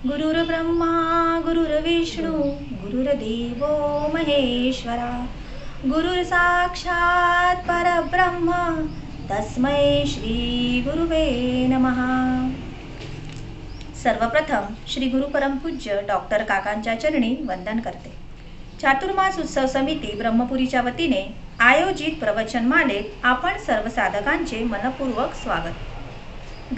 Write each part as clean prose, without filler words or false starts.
गुरुर्ब्रह्मा गुरुर्विष्णू गुरुर्देवो महेश्वरा गुरुर्साक्षात् परब्रह्म तस्मै श्री गुरुवे नमः. सर्वप्रथम श्री गुरु परमपूज्य डॉक्टर काकांच्या चरणी वंदन करते. चातुर्मास उत्सव समिती ब्रह्मपुरीच्या वतीने आयोजित प्रवचनमालेत आपण सर्व साधकांचे मनपूर्वक स्वागत.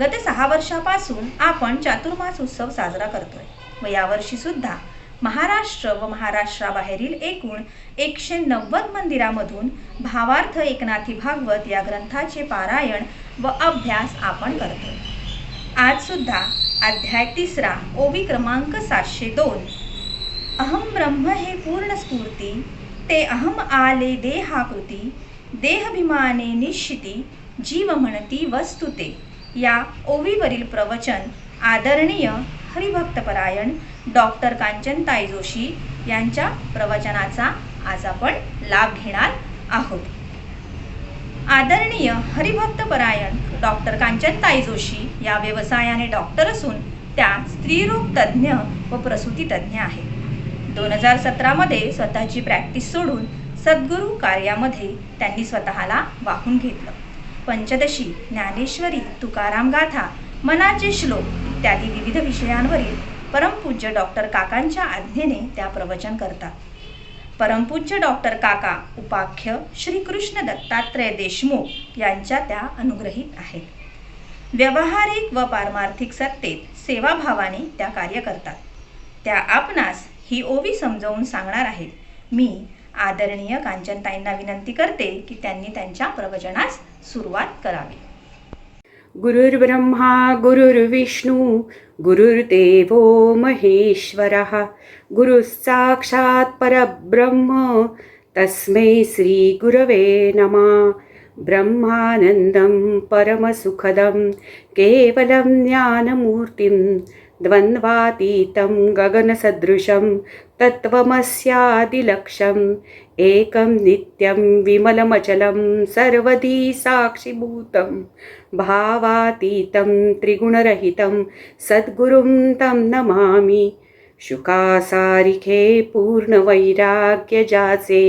गत 6 वर्षापासून आपण चातुर्मास उत्सव साजरा करतोय व यावर्षी सुद्धा महाराष्ट्र व महाराष्ट्राबाहेरील एकूण 190 मंदिरामधून भावार्थ एकनाथी भागवत या ग्रंथाचे पारायण व अभ्यास आपण करतोय. आज सुद्धा अध्याय 3 ओवी क्रमांक 702 अहम ब्रह्म हे पूर्ण स्फूर्ती ते अहम आले देहाकृती देहभिमाने निश्चिती जीव म्हणती वस्तुते या ओवीवरील प्रवचन आदरणीय हरिभक्तपरायण डॉक्टर कांचनताई जोशी यांच्या प्रवचनाचा आज आपण लाभ घेणार आहोत. आदरणीय हरिभक्तपरायण डॉक्टर कांचनताई जोशी या व्यवसायाने डॉक्टर असून त्या स्त्रीरोग तज्ज्ञ व प्रसूती तज्ज्ञ आहेत. 2017 मध्ये स्वतःची प्रॅक्टिस सोडून सद्गुरू कार्यामध्ये त्यांनी स्वतःला वाहून घेतलं. पंचदशी, ज्ञानेश्वरी, तुकाराम गाथा, मनाचे श्लोक इत्यादी विविध विषयांवरील परमपूज्य डॉक्टर काकांच्या आज्ञेने त्या प्रवचन करतात. परमपूज्य डॉक्टर काका उपाख्य श्री कृष्ण दत्तात्रय देशमुख यांच्या त्या अनुग्रहित आहेत. व्यावहारिक व पारमार्थिक सत्तेत सेवाभावाने त्या कार्य करतात. त्या आपणास ही ओवी समजावून सांगणार आहेत. मी आदरणीय कांचनताईंना विनंती करते की त्यांनी त्यांच्या प्रवचनास सुरुवात करावी. गुरुर्ब्रह्मा गुरुर्विष्णू गुरुर्देवो महेश्वरः गुरुस्साक्षात् परब्रह्म तस्मै श्री गुरवे नमः. ब्रह्मानन्दं परमसुखदं केवलं ज्ञानमूर्तिं द्वन्द्वातीतं गगनसदृशं तत्त्वमस्यादिलक्ष्यम् एकं नित्यं विमलमचलं सर्वधी साक्षिभूतं भावातीतं त्रिगुणरहितं सद्गुरुं तं नमामि. शुकासारिखे पूर्णवैराग्यजाचे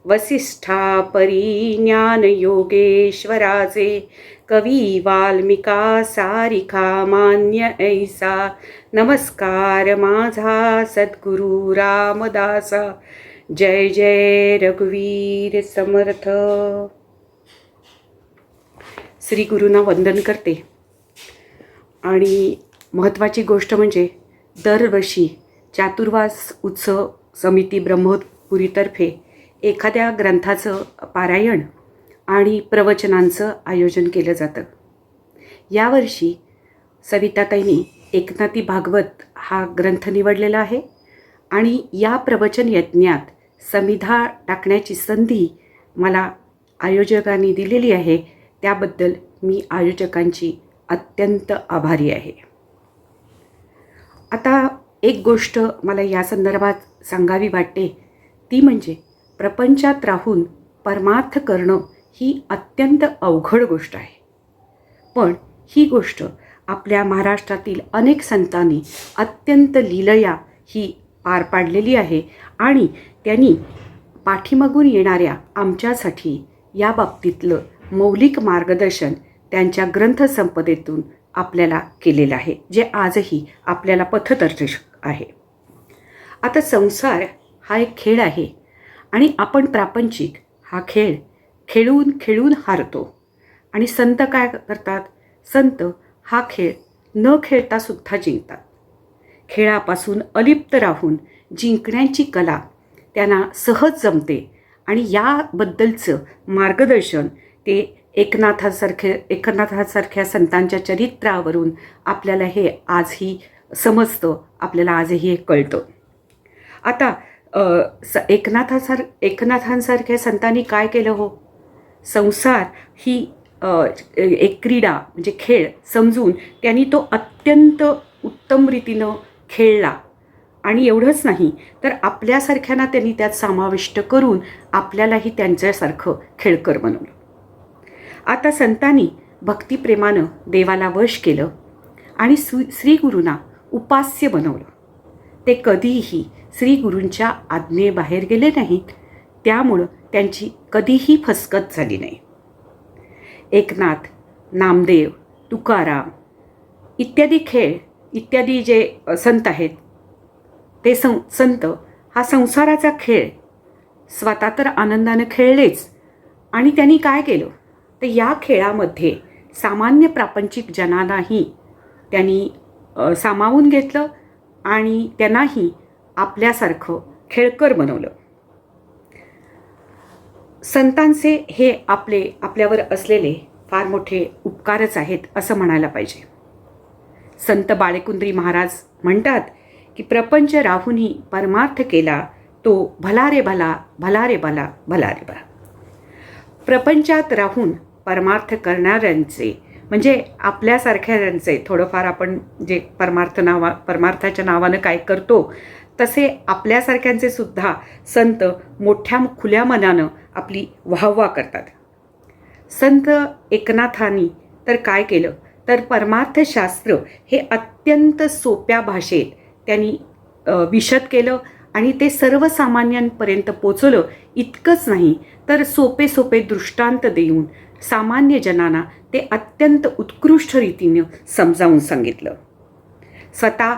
वसिष्ठा परी ज्ञानयोगेश्वराचे कवी वाल्मिका सारिखा मान्य ऐसा नमस्कार माझा सद्गुरु रामदासा. जय जय रघुवीर समर्थ. श्री गुरुंना वंदन करते. आणि महत्त्वाची गोष्ट म्हणजे दरवर्षी चातुर्मास उत्सव समिती ब्रह्मपुरीतर्फे एखाद्या ग्रंथाचं पारायण आणि प्रवचनांचं आयोजन केलं जातं. यावर्षी सविताताईंनी एकनाथी भागवत हा ग्रंथ निवडलेला आहे आणि या प्रवचन यज्ञात समिधा टाकण्याची संधी मला आयोजकांनी दिलेली आहे. त्याबद्दल मी आयोजकांची अत्यंत आभारी आहे. आता एक गोष्ट मला या संदर्भात सांगावी वाटते, ती म्हणजे प्रपंचात राहून परमार्थ करणं ही अत्यंत अवघड गोष्ट आहे. पण ही गोष्ट आपल्या महाराष्ट्रातील अनेक संतांनी अत्यंत लीलया ही पार पाडलेली आहे आणि त्यांनी पाठीमागून येणाऱ्या आमच्यासाठी या बाबतीतलं मौलिक मार्गदर्शन त्यांच्या ग्रंथसंपदेतून आपल्याला केलेलं आहे, जे आजही आपल्याला पथदर्शक आहे. आता संसार हा एक खेळ आहे आणि आपण प्रापंचिक हा खेळ खेळून खेळून हारतो. आणि संत काय करतात? संत हा खेळ न खेळता सुद्धा जिंकतात. खेळापासून अलिप्त राहून जिंकण्याची कला त्यांना सहज जमते आणि याबद्दलचं मार्गदर्शन ते एकनाथासारख्या संतांच्या चरित्रावरून आपल्याला हे आजही समजतं, आपल्याला आजही हे कळतं. आता एकनाथांसारख्या संतांनी काय केलं हो? संसार ही एक क्रीडा म्हणजे खेळ समजून त्यांनी तो अत्यंत उत्तम रीतीनं खेळला. आणि एवढंच नाही तर आपल्यासारख्यांना त्यांनी त्यात समाविष्ट करून आपल्यालाही त्यांच्यासारखं खेळकर बनवलं. आता संतांनी भक्तिप्रेमानं देवाला वश केलं आणि श्री गुरुंना उपास्य बनवलं. ते कधीही श्रीगुरूंच्या आज्ञेबाहेर गेले नाहीत, त्यामुळं त्यांची कधीही फसगत झाली नाही. एकनाथ, नामदेव, तुकाराम इत्यादी जे संत आहेत, ते संत हा संसाराचा खेळ स्वतः तर आनंदानं खेळलेच, आणि त्यांनी काय केलं तर या खेळामध्ये सामान्य प्रापंचिक जनांनाही त्यांनी सामावून घेतलं आणि त्यांनाही आपल्यासारखं खेळकर बनवलं. संतांचे हे आपल्यावर असलेले फार मोठे उपकारच आहेत असं म्हणायला पाहिजे. संत बाळकुंद्री महाराज म्हणतात की प्रपंच राहूनही परमार्थ केला तो भला रे भला, भला रे भला, भला रे भला. प्रपंचात राहून परमार्थ करणाऱ्यांचे म्हणजे आपल्यासारख्यांचे थोडंफार आपण जे परमार्थाच्या नावानं काय करतो तसे आपल्यासारख्यांचे सुद्धा संत मोठ्या खुल्या मनानं आपली वाहवा करतात. संत एकनाथांनी तर काय केलं तर परमार्थशास्त्र हे अत्यंत सोप्या भाषेत त्यांनी विशद केलं आणि ते सर्वसामान्यांपर्यंत पोचवलं. इतकंच नाही तर सोपे दृष्टांत देऊन सामान्य जनांना ते अत्यंत उत्कृष्ट रीतीने समजावून सांगितलं. स्वतः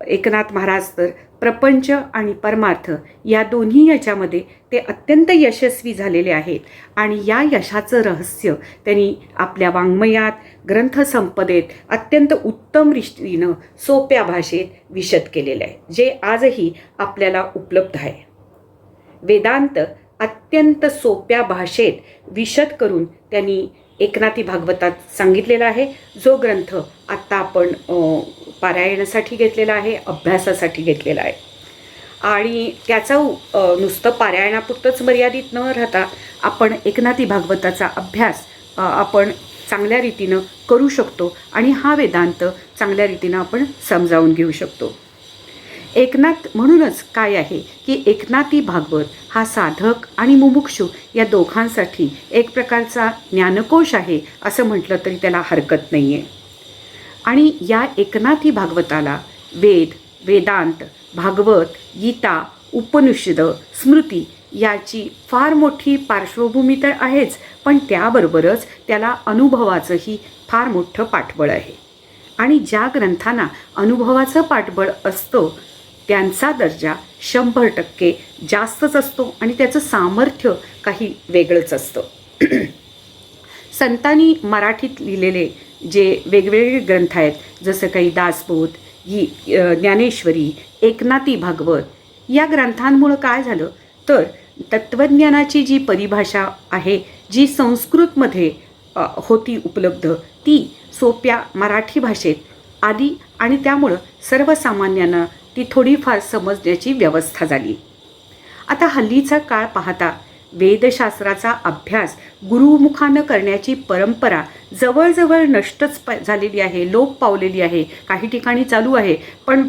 एकनाथ महाराज तर प्रपंच आणि परमार्थ या दोन्ही याच्यामध्ये ते अत्यंत यशस्वी झालेले आहेत आणि या यशाचं रहस्य त्यांनी आपल्या वाङ्मयात, ग्रंथसंपदेत अत्यंत उत्तम रीतीनं सोप्या भाषेत विशद केलेलं आहे, जे आजही आपल्याला उपलब्ध आहे. वेदांत अत्यंत सोप्या भाषेत विशद करून त्यांनी एकनाथी भागवतात सांगितलेला आहे, जो ग्रंथ आत्ता आपण पारायणासाठी घेतलेला आहे, अभ्यासासाठी घेतलेला आहे. आणि त्याचं नुसतं पारायणापुरतंच मर्यादित न राहता आपण एकनाथी भागवताचा अभ्यास आपण चांगल्या रीतीनं करू शकतो आणि हा वेदांत चांगल्या रीतीनं आपण समजावून घेऊ शकतो. एकनाथ म्हणूनच काय आहे की एकनाथी भागवत हा साधक आणि मुमुक्षु या दोघांसाठी एक प्रकारचा ज्ञानकोश आहे असं म्हटलं तरी त्याला हरकत नाही आहे. आणि या एकनाथी भागवताला वेदांत, भागवत, गीता, उपनिषद, स्मृती याची फार मोठी पार्श्वभूमी तर आहेच, पण त्याबरोबरच त्याला अनुभवाचंही फार मोठं पाठबळ आहे. आणि ज्या ग्रंथांना अनुभवाचं पाठबळ असतं त्यांचा दर्जा 100% जास्तच असतो आणि त्याचं सामर्थ्य काही वेगळंच असतं. संतांनी मराठीत लिहिलेले जे वेगवेगळे ग्रंथ आहेत, जसं काही दासबोध, ज्ञानेश्वरी, एकनाथी भागवत, या ग्रंथांमुळं काय झालं तर तत्त्वज्ञानाची जी परिभाषा आहे, जी संस्कृतमध्ये होती उपलब्ध, ती सोप्या मराठी भाषेत आली आणि त्यामुळं सर्वसामान्यांना ती थोडीफार समजण्याची व्यवस्था झाली. आता हल्लीचा काळ पाहता वेदशास्त्राचा अभ्यास गुरुमुखानं करण्याची परंपरा जवळजवळ नष्टच झालेली आहे, लोप पावलेली आहे. काही ठिकाणी चालू आहे, पण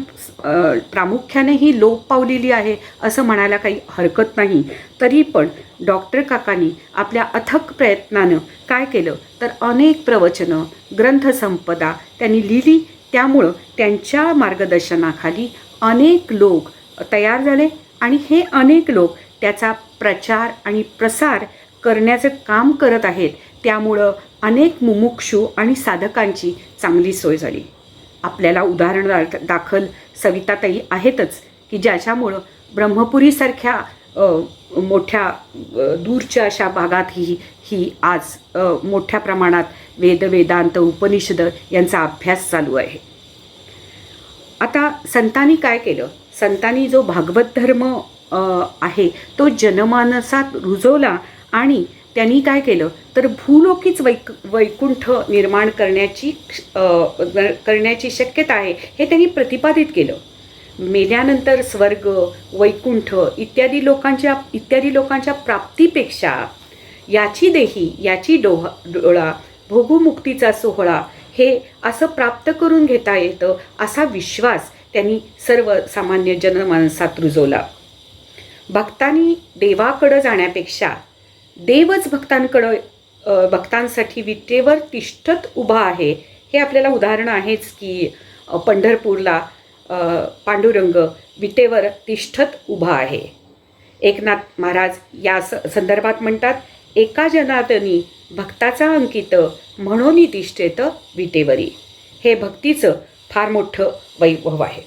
प्रामुख्याने ही लोप पावलेली आहे असं म्हणायला काही हरकत नाही. तरी पण डॉक्टर काकांनी आपल्या अथक प्रयत्नानं काय केलं तर अनेक प्रवचनं, ग्रंथसंपदा त्यांनी लिहिली. त्यामुळं त्यांच्या मार्गदर्शनाखाली अनेक लोक तयार झाले आणि हे अनेक लोक त्याचा प्रचार आणि प्रसार करण्याचं काम करत आहेत. त्यामुळं अनेक मुमुक्षु आणि साधकांची चांगली सोय झाली. आपल्याला उदाहरण दाखल सविताताई आहेतच की ज्याच्यामुळं ब्रह्मपुरीसारख्या मोठ्या दूरच्या अशा भागातही ही आज मोठ्या प्रमाणात वेदांत, उपनिषद यांचा अभ्यास चालू आहे. आता संतांनी काय केलं, संतांनी जो भागवत धर्म आहे तो जनमानसात रुजवला आणि त्यांनी काय केलं तर भूलोकीच वैकुंठ निर्माण करण्याची शक्यता आहे हे त्यांनी प्रतिपादित केलं. मेल्यानंतर स्वर्ग, वैकुंठ इत्यादी लोकांच्या प्राप्तीपेक्षा याची देही, याची डोळा, भोगुमुक्तीचा सोहळा हे असं प्राप्त करून घेता येतं असा विश्वास त्यांनी सर्वसामान्य जनमानसात रुजवला. भक्तांनी देवाकडं जाण्यापेक्षा देवच भक्तांसाठी विटेवर तिष्ठत उभा आहे. हे आपल्याला उदाहरण आहेच की पंढरपूरला पांडुरंग विटेवर तिष्ठत उभा आहे. एकनाथ महाराज या संदर्भात म्हणतात, एका जनार्दनी भक्ताचा अंकित म्हणून तिष्ठेत विटेवरी. हे भक्तीचं फार मोठं वैभव आहे.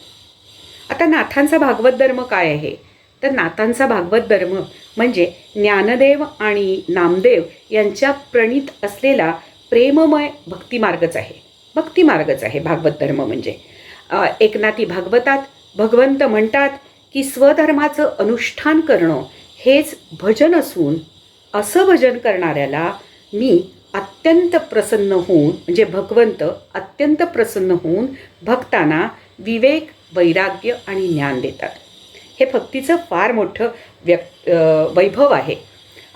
आता नाथांचा भागवत धर्म काय आहे? तर नाथांचा भागवत धर्म म्हणजे ज्ञानदेव आणि नामदेव यांच्या प्रणीत असलेला प्रेममय भक्तिमार्गच आहे. भक्तिमार्गच आहे भागवत धर्म म्हणजे. एकनाथी भागवतात भगवंत म्हणतात की स्वधर्माचं अनुष्ठान करणं हेच भजन असून, असं भजन करणाऱ्याला मी अत्यंत प्रसन्न होऊन, म्हणजे भगवंत अत्यंत प्रसन्न होऊन भक्तांना विवेक, वैराग्य आणि ज्ञान देतात. हे भक्तीचं फार मोठं वैभव आहे.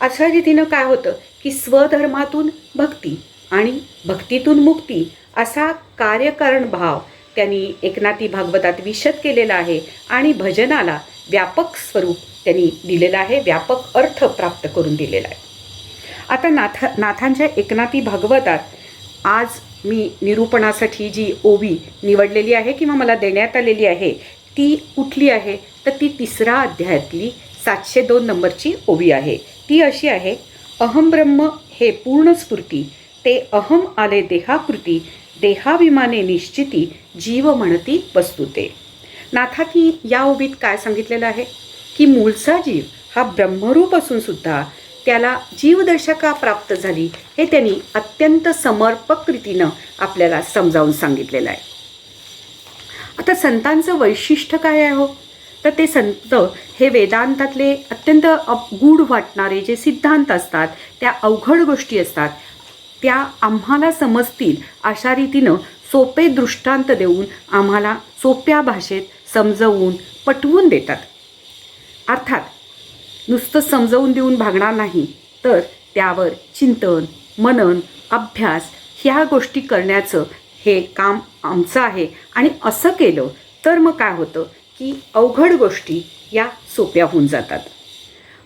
अशा रीतीनं काय होतं की स्वधर्मातून भक्ती आणि भक्तीतून मुक्ती असा कार्यकारण भाव त्यांनी एकनाथी भागवतात विशद केलेला आहे आणि भजनाला व्यापक स्वरूप त्यांनी दिलेलं आहे, व्यापक अर्थ प्राप्त करून दिलेला आहे. आता नाथांच्या एकनाथी भागवतात आज मी निरूपणासाठी जी ओवी निवडलेली आहे किंवा मला देण्यात आलेली आहे ती कुठली आहे? तर ती 3रा अध्यायातली 702 नंबरची ओवी आहे. ती अशी आहे, अहम ब्रह्म हे पूर्ण स्फूर्ती, ते अहम आले देहाकृती, देहाभिमाने निश्चिती, जीव म्हणती वस्तुते. नाथांनी या ओवीत काय सांगितलेलं आहे की मूळचा जीव हा ब्रह्मरूप असून सुद्धा त्याला जीवदर्शका प्राप्त झाली, हे त्यांनी अत्यंत समर्पक रीतीनं आपल्याला समजावून सांगितलेलं आहे. आता संतांचं वैशिष्ट्य काय आहे हो? तर ते संत हे वेदांतातले अत्यंत गूढ वाटणारे जे सिद्धांत असतात, त्या अवघड गोष्टी असतात, त्या आम्हाला समजतील अशा रीतीनं सोपे दृष्टांत देऊन आम्हाला सोप्या भाषेत समजवून पटवून देतात. अर्थात नुसतं समजवून देऊन भागणार नाही, तर त्यावर चिंतन, मनन, अभ्यास ह्या गोष्टी करण्याचं हे काम आमचं आहे. आणि असं केलं तर मग काय होतं की अवघड गोष्टी या सोप्या होऊन जातात.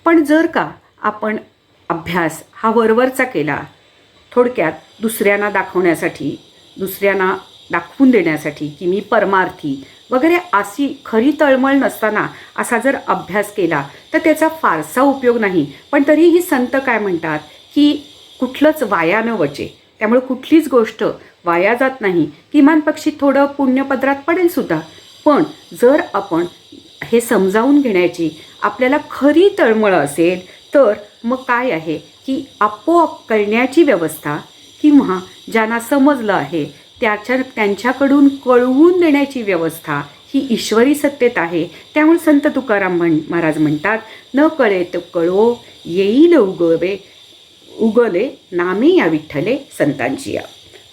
पण जर का आपण अभ्यास हा वरवरचा केला, थोडक्यात दुसऱ्यांना दाखवण्यासाठी, दुसऱ्यांना दाखवून देण्यासाठी की मी परमार्थी वगैरे अशी खरी तळमळ नसताना असा जर अभ्यास केला तर त्याचा फारसा उपयोग नाही. पण तरीही संत काय म्हणतात की कुठलंच वाया न वचे, त्यामुळे कुठलीच गोष्ट वाया जात नाही. किमान पक्षी थोडं पुण्यपदरात पडेल सुद्धा. पण जर आपण हे समजावून घेण्याची आपल्याला खरी तळमळ असेल तर मग काय आहे की आपोआप कळण्याची व्यवस्था किंवा ज्यांना समजलं आहे त्यांच्याकडून कळवून देण्याची व्यवस्था ही ईश्वरी सत्तेत आहे. त्यामुळे संत तुकाराम महाराज म्हणतात, न कळे तर कळो, येईल उगले नामे या विठ्ठले संतांची या.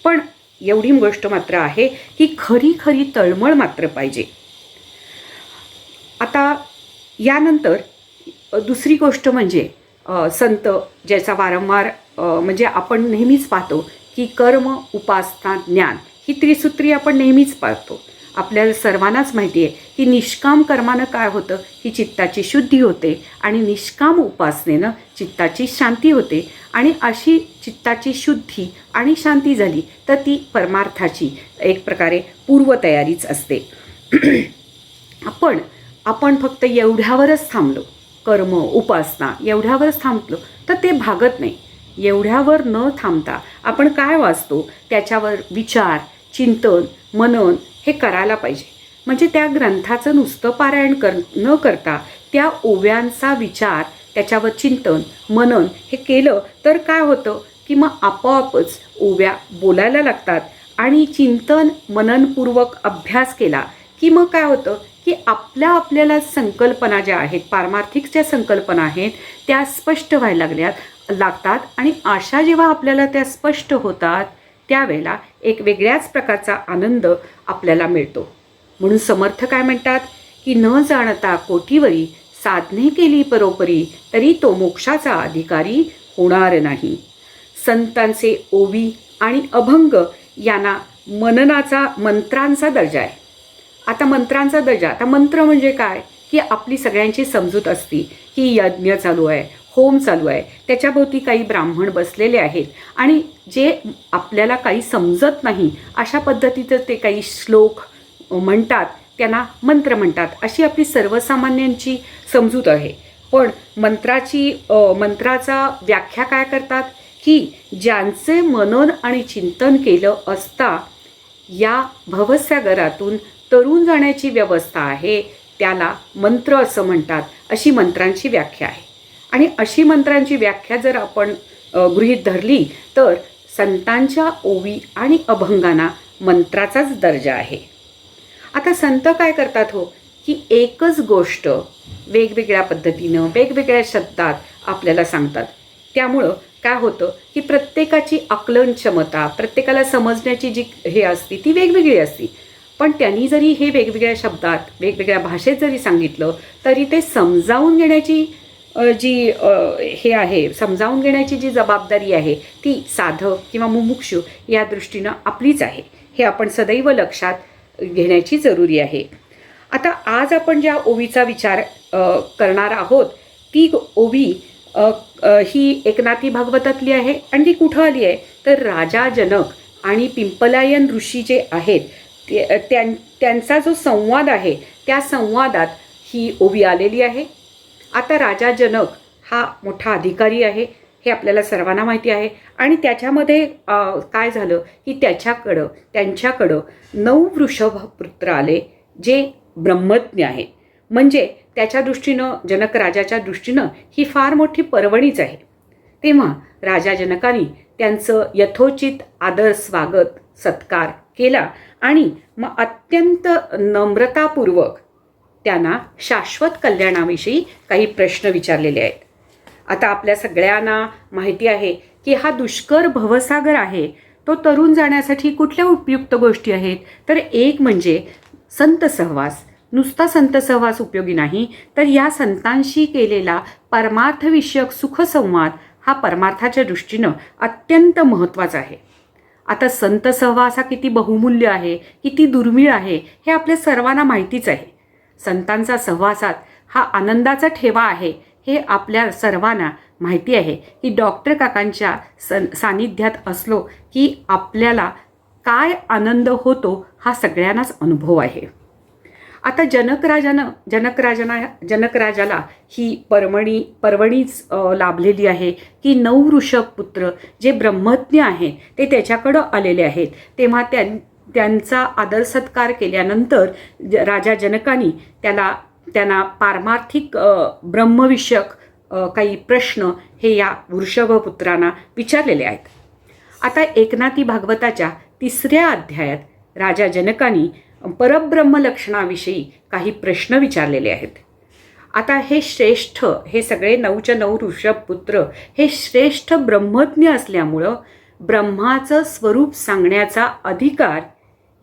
पण एवढी गोष्ट मात्र आहे की खरी खरी तळमळ मात्र पाहिजे. आता यानंतर दुसरी गोष्ट म्हणजे संत ज्याचा वारंवार म्हणजे आपण नेहमीच पाहतो की कर्म, उपासना, ज्ञान ही त्रिसूत्री आपण नेहमीच पाहतो. आपल्याला सर्वांनाच माहिती आहे की निष्काम कर्मानं काय होतं की चित्ताची शुद्धी होते आणि निष्काम उपासनेनं चित्ताची शांती होते. आणि अशी चित्ताची शुद्धी आणि शांती झाली तर ती परमार्थाची एक प्रकारे पूर्वतयारीच असते. आपण फक्त एवढ्यावरच थांबलो, कर्म, उपासना एवढ्यावरच थांबलो तर ते भागत नाही. एवढ्यावर न थांबता आपण काय वाचतो त्याच्यावर विचार, चिंतन, मनन हे करायला पाहिजे. म्हणजे त्या ग्रंथाचं नुसतं पारायण न करता त्या ओव्यांचा विचार, त्याच्यावर चिंतन, मनन हे केलं तर काय होतं की मग आपोआपच ओव्या बोलायला लागतात. आणि चिंतन मननपूर्वक अभ्यास केला की मग काय होतं की आपल्याला संकल्पना ज्या आहेत, पारमार्थिक ज्या संकल्पना आहेत त्या स्पष्ट व्हायला लागतात. आणि अशा जेव्हा आपल्याला त्या स्पष्ट होतात त्यावेळेला एक वेगळ्याच प्रकारचा आनंद आपल्याला मिळतो. म्हणून समर्थ काय म्हणतात की न जाणता कोटीवरी, साधने केली परोपरी, तरी तो मोक्षाचा अधिकारी होणार नाही. संतांचे ओवी आणि अभंग यांना मंत्रांचा दर्जा आहे. आता मंत्रांचा दर्जा, आता मंत्र म्हणजे काय की आपली सगळ्यांची समजूत असती की यज्ञ चालू आहे, होम चालू आहे, त्याच्याभोवती काही ब्राह्मण बसलेले आहेत आणि जे आपल्याला काही समजत नाही अशा पद्धतीचं ते काही श्लोक म्हणतात त्यांना मंत्र म्हणतात, अशी आपली सर्वसामान्यांची समजूत आहे. पण मंत्राचा व्याख्या काय करतात की ज्यांचे मनन आणि चिंतन केलं असता या भवसागरातून तरुण जाण्याची व्यवस्था आहे, त्याला मंत्र असं म्हणतात, अशी मंत्रांची व्याख्या आहे. आणि अशी मंत्रांची व्याख्या जर आपण गृहीत धरली तर संतांच्या ओवी आणि अभंगांना मंत्राचाच दर्जा आहे. आता संत काय करतात हो की एकच गोष्ट वेगवेगळ्या पद्धतीनं वेगवेगळ्या शब्दात आपल्याला सांगतात. त्यामुळं काय होतं की प्रत्येकाची आकलन क्षमता, प्रत्येकाला समजण्याची जी हे असते ती वेगवेगळी असते. पण त्यांनी जरी हे वेगवेगळ्या शब्दात वेगवेगळ्या भाषेत जरी सांगितलं तरी ते समजावून घेण्याची समजावून घेण्याची जी जबाबदारी आहे ती साधक किंवा मुमुक्षु या दृष्टीनं आपलीच आहे, हे आपण सदैव लक्षात घेण्याची जरुरी आहे. आता आज आपण ज्या ओवीचा विचार करणार आहोत ती ओवी ही एकनाथी भागवतातली आहे. आणि ती कुठं आली आहे तर राजा जनक आणि पिंपलायन ऋषी जे आहेत त्यांचा जो संवाद आहे त्या संवादात ही ओवी आलेली आहे. आता राजा जनक हा मोठा अधिकारी आहे, हे आपल्याला सर्वांना माहिती आहे. आणि त्याच्यामध्ये काय झालं की त्यांच्याकडं 9 वृषभ पुत्र आले जे ब्रह्मज्ञ आहेत. म्हणजे त्याच्या दृष्टीनं, जनक राजाच्या दृष्टीनं ही फार मोठी पर्वणीच आहे. तेव्हा राजा जनकाने त्यांचं यथोचित आदर स्वागत सत्कार केला आणि मग अत्यंत नम्रतापूर्वक त्यांना शाश्वत कल्याणाविषयी काही प्रश्न विचारलेले आहेत. आता आपल्या सगळ्यांना माहिती आहे की हा दुष्कर भवसागर आहे, तो तरुण जाण्यासाठी कुठल्या उपयुक्त गोष्टी आहेत तर एक म्हणजे संत सहवास. नुसता संत सहवास उपयोगी नाही तर या संतांशी केलेला परमार्थविषयक सुखसंवाद हा परमार्थाच्या दृष्टीनं अत्यंत महत्त्वाचा आहे. आता संत सहवास हा किती बहुमूल्य आहे, किती दुर्मिळ आहे हे आपल्या सर्वांना माहितीच आहे. संतांचा सहवासात हा आनंदाचा ठेवा आहे हे आपल्या सर्वांना माहिती आहे की डॉक्टर काकांच्या सानिध्यात असलो की आपल्याला काय आनंद होतो हा सगळ्यांनाच अनुभव आहे. आता जनकराजाला ही पर्वणीच लाभलेली आहे की 9 वृषभ पुत्र जे ब्रह्मज्ञ आहेत ते त्याच्याकडं आलेले आहेत. तेव्हा त्यांचा आदर सत्कार केल्यानंतर राजा जनकाने त्यांना पारमार्थिक ब्रह्मविषयक काही प्रश्न हे या वृषभपुत्रांना विचारलेले आहेत. आता एकनाथी भागवताच्या 3ऱ्या अध्यायात राजा जनकाने परब्रह्म लक्षणाविषयी काही प्रश्न विचारलेले आहेत. आता हे सगळे 9च्या 9 ऋषभपुत्र हे श्रेष्ठ ब्रह्मज्ञ असल्यामुळं ब्रह्माचं स्वरूप सांगण्याचा अधिकार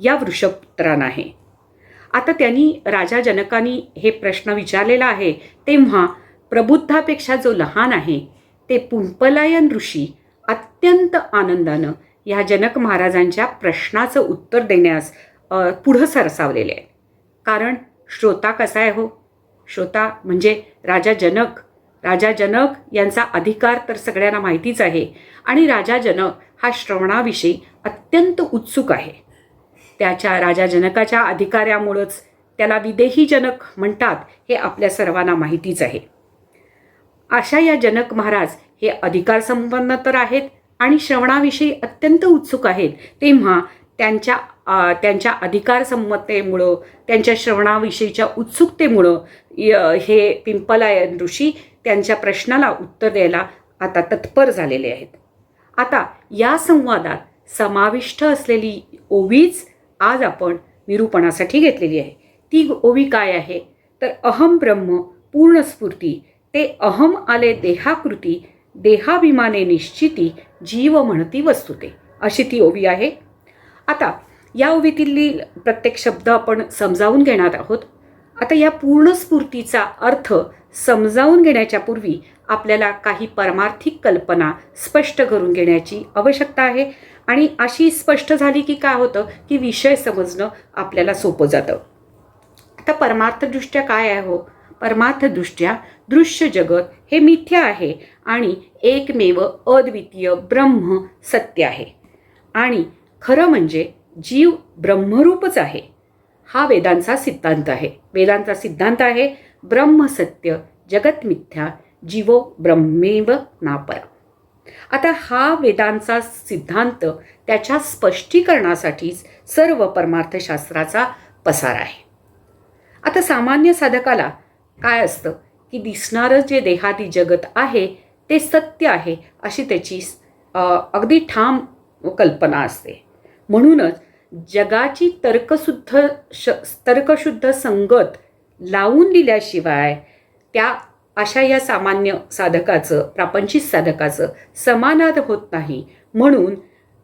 या वृषभपुत्रांना आहे. आता त्यांनी राजा जनकाने हे प्रश्न विचारलेला आहे तेव्हा प्रबुद्धापेक्षा जो लहान आहे ते पिंपलायन ऋषी अत्यंत आनंदानं ह्या जनक महाराजांच्या प्रश्नाचं उत्तर देण्यास पुढं सरसावलेले आहे. कारण श्रोता कसा आहे हो, श्रोता म्हणजे राजा जनक यांचा अधिकार तर सगळ्यांना माहितीच आहे. आणि राजा जनक हा श्रवणाविषयी अत्यंत उत्सुक आहे. राजा जनकाच्या अधिकाऱ्यामुळंच त्याला विदेही जनक म्हणतात हे आपल्या सर्वांना माहितीच आहे. अशा या जनक महाराज हे अधिकार संपन्न तर आहेत आणि श्रवणाविषयी अत्यंत उत्सुक आहेत. तेव्हा त्यांच्या अधिकार संमतेमुळं, त्यांच्या श्रवणाविषयीच्या उत्सुकतेमुळं हे पिंपलायन ऋषी त्यांच्या प्रश्नाला उत्तर द्यायला आता तत्पर झालेले आहेत. आता या संवादात समाविष्ट असलेली ओवीच आज आपण निरूपणासाठी घेतलेली आहे. ती ओवी काय आहे तर अहम ब्रह्म पूर्णस्फूर्ती ते अहम आले देहाकृती देहाभिमाने निश्चिती जीव म्हणती वस्तुते, अशी ती ओवी आहे. आता या ओवीतील प्रत्येक शब्द आपण समजावून घेणार आहोत. आता या पूर्णस्फूर्तीचा अर्थ समजावून घेण्याच्या पूर्वी आपल्याला काही परमार्थिक कल्पना स्पष्ट करून घेण्याची आवश्यकता आहे. आणि अशी स्पष्ट झाली की काय होतं की विषय समजणं आपल्याला सोपं जातं. आता परमार्थदृष्ट्या काय आहे हो, परमार्थदृष्ट्या दृश्य जगत हे मिथ्या आहे आणि एकमेव अद्वितीय ब्रह्म सत्य आहे. आणि खरं म्हणजे जीव ब्रह्मरूपच आहे. हा वेदांचा सिद्धांत आहे. वेदांचा सिद्धांत आहे ब्रह्म सत्य जगत मिथ्या जीवो ब्रह्मेव नापरा. आता हा वेदांचा सिद्धांत त्याच्या स्पष्टीकरणासाठीच सर्व परमार्थशास्त्राचा पसार आहे. आता सामान्य साधकाला काय असतं की दिसणारं जे देहादी जगत आहे ते सत्य आहे अशी त्याची अगदी ठाम कल्पना असते. म्हणूनच जगाची तर्कशुद्ध संगत लावून दिल्याशिवाय त्या अशा या सामान्य साधकाचं प्रापंचिक साधकाचं समानाद होत नाही. म्हणून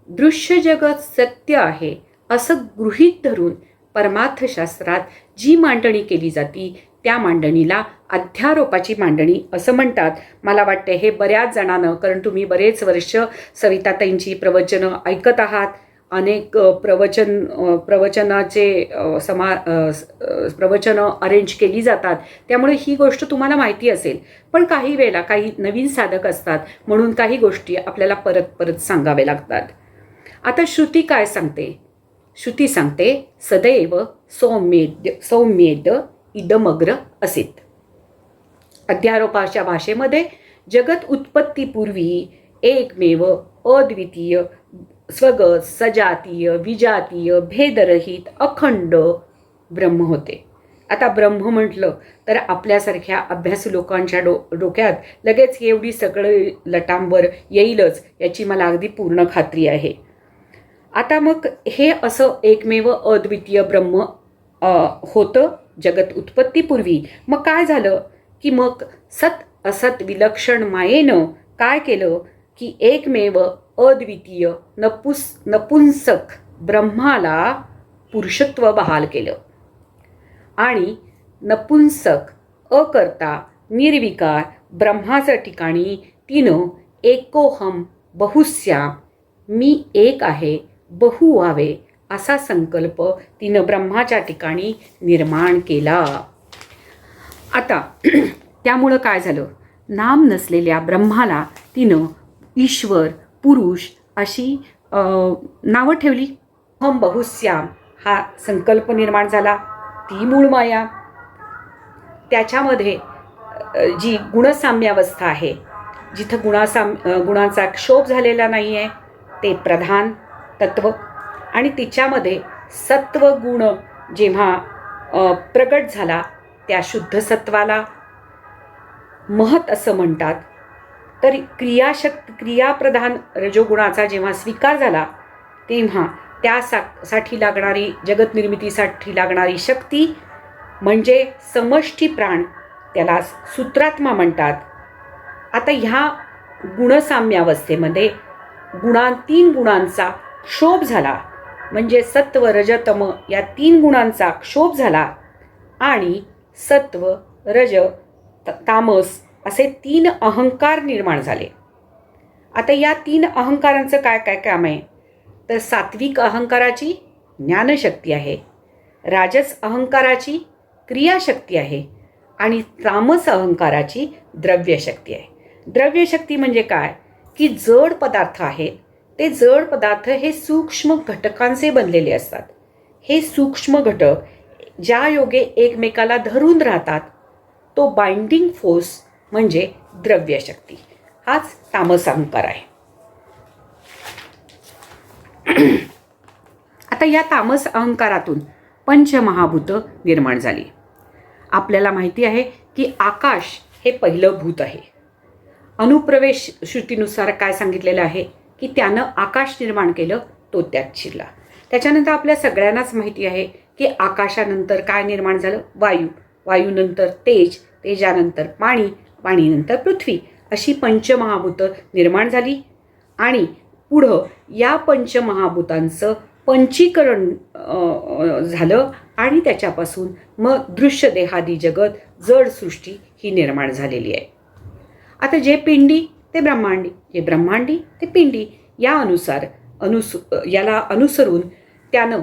दृश्य जगत सत्य आहे असं गृहीत धरून परमार्थशास्त्रात जी मांडणी केली जाती त्या मांडणीला अध्यारोपाची मांडणी असं म्हणतात. मला वाटते हे बऱ्याच जणांना, कारण तुम्ही बरेच वर्ष सविताताईंची प्रवचनं ऐकत आहात, अनेक प्रवचनाचे प्रवचनं अरेंज केली जातात, त्यामुळे ही गोष्ट तुम्हाला माहिती असेल. पण काही वेळेला काही नवीन साधक असतात म्हणून काही गोष्टी आपल्याला परत परत सांगाव्या लागतात. आता श्रुती काय सांगते? श्रुती सांगते सदैव सौम्येद इदमग्र असित. अध्यारोपाच्या भाषेमध्ये जगत उत्पत्तीपूर्वी एकमेव अद्वितीय स्वगत सजातीय विजातीय भेदरहित अखंड ब्रह्म होते. आता ब्रह्म म्हटलं तर आपल्यासारख्या अभ्यासू लोकांच्या डोक्यात लगेच एवढी सगळं लटांबर येईलच याची मला अगदी पूर्ण खात्री आहे. आता मग हे असं एकमेव अद्वितीय ब्रह्म होतं जगत उत्पत्तीपूर्वी. मग काय झालं की मग सत असत विलक्षण मायेनं काय केलं की एकमेव अद्वितीय नपुंसक ब्रह्माला पुरुषत्व बहाल केलं आणि नपुंसक अकर्ता निर्विकार ब्रह्माच्या ठिकाणी तिनं एकोहम बहुस्याम मी एक आहे बहु व्हावे असा संकल्प तिनं ब्रह्माच्या ठिकाणी निर्माण केला. आता त्यामुळं काय झालं? नाम नसलेल्या ब्रह्माला तिनं ईश्वर पुरुष अशी नावं ठेवली. हम बहुश्याम हा संकल्प निर्माण झाला, ती मूळ माया. त्याच्यामध्ये जी गुणसाम्यावस्था आहे, जिथं गुणांचा क्षोभ झालेला नाही आहे ते प्रधान तत्व, आणि तिच्यामध्ये सत्व गुण जेव्हा प्रगट झाला त्या शुद्ध सत्वाला महत असं म्हणतात. तर क्रियाप्रधान रजोगुणाचा जेव्हा स्वीकार झाला तेव्हा त्यासाठी लागणारी जगत निर्मितीसाठी लागणारी शक्ती म्हणजे समष्टी प्राण त्याला सूत्रात्मा म्हणतात. आता ह्या गुणसाम्यावस्थेमध्ये तीन गुणांचा क्षोभ झाला, म्हणजे सत्व रजतम या तीन गुणांचा क्षोभ झाला आणि सत्व रज तामस असे तीन अहंकार निर्माण झाले. आता या तीन अहंकारांचं काय काय काम आहे? तर सात्विक अहंकाराची ज्ञानशक्ती आहे, राजस अहंकाराची क्रियाशक्ती आहे आणि तामस अहंकाराची द्रव्यशक्ती आहे. द्रव्यशक्ती म्हणजे काय की जड पदार्थ आहेत ते जड पदार्थ हे सूक्ष्म घटकांचे बनलेले असतात. हे सूक्ष्म घटक ज्या योगे एकमेकाला धरून राहतात तो बाइंडिंग फोर्स म्हणजे द्रव्यशक्ती, हाच तामस अहंकार आहे. आता या तामस अहंकारातून पंचमहाभूतं निर्माण झाली. आपल्याला माहिती आहे की आकाश हे पहिलं भूत आहे. अनुप्रवेश श्रुतीनुसार काय सांगितलेलं आहे की त्यानं आकाश निर्माण केलं, तो त्यात शिरला. त्याच्यानंतर आपल्या सगळ्यांनाच माहिती आहे की आकाशानंतर काय निर्माण झालं? वायू, वायूनंतर तेज, तेजानंतर पाणी, पाणीनंतर पृथ्वी, अशी पंचमहाभूतं निर्माण झाली. आणि पुढं या पंचमहाभूतांचं पंचीकरण झालं आणि त्याच्यापासून मग दृश्य देहादी जगत जड सृष्टी ही निर्माण झालेली आहे. आता जे पिंडी ते ब्रह्मांडी, जे ब्रह्मांडी ते पिंडी, याला अनुसरून त्यानं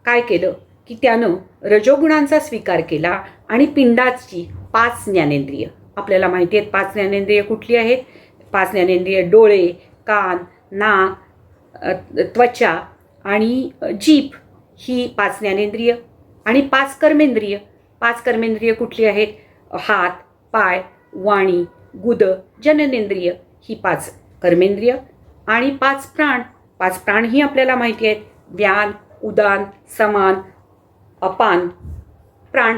काय केलं की त्यानं रजोगुणांचा स्वीकार केला आणि पिंडाची 5 ज्ञानेंद्रिय, आपल्याला माहिती आहेत 5 ज्ञानेंद्रिय कुठली आहेत? 5 ज्ञानेंद्रिय डोळे, कान, नाक, त्वचा आणि जीभ, ही 5 ज्ञानेंद्रिय. आणि 5 कर्मेंद्रिय. 5 कर्मेंद्रिय कुठली आहेत? हात, पाय, वाणी, गुद, जननेंद्रिय ही 5 कर्मेंद्रिय. आणि 5 प्राण. 5 प्राण ही आपल्याला माहिती आहेत. व्यान, उदान, समान, अपान प्राण.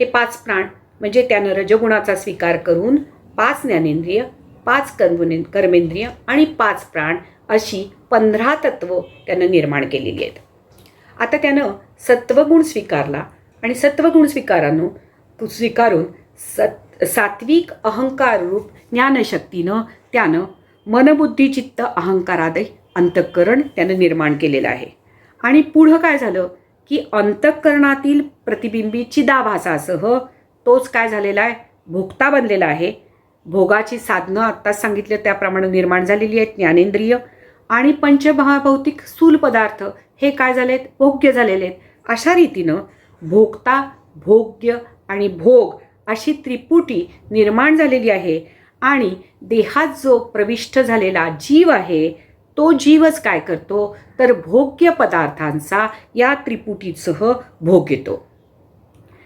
हे 5 प्राण म्हणजे त्यानं रजगुणाचा स्वीकार करून 5 ज्ञानेंद्रिय, 5 कर्मेंद्रिय आणि 5 प्राण अशी 15 तत्व त्यानं निर्माण केलेली आहेत. आता त्यानं सत्वगुण स्वीकारला आणि सत्वगुण स्वीकारून सात्विक अहंकार रूप ज्ञानशक्तीनं त्यानं मनबुद्धी चित्त अहंकारादय अंतःकरण त्यानं निर्माण केलेलं आहे. आणि पुढं काय झालं की अंतःकरणातील प्रतिबिंबी चिदाभासासह तोच काय झालेला आहे? भोक्ता बनलेला आहे. भोगाची साधनं आत्ताच सांगितलं त्याप्रमाणे निर्माण झालेली आहेत. ज्ञानेंद्रिय आणि पंचमहाभौतिक स्थूल पदार्थ हे काय झालेत? भोग्य झालेले आहेत. अशा रीतीनं भोक्ता, भोग्य आणि भोग अशी त्रिपुटी निर्माण झालेली आहे. आणि देहात जो प्रविष्ट झालेला जीव आहे तो जीवच काय करतो तर भोग्य पदार्थांचा या त्रिपुटीसह भोग घेतो.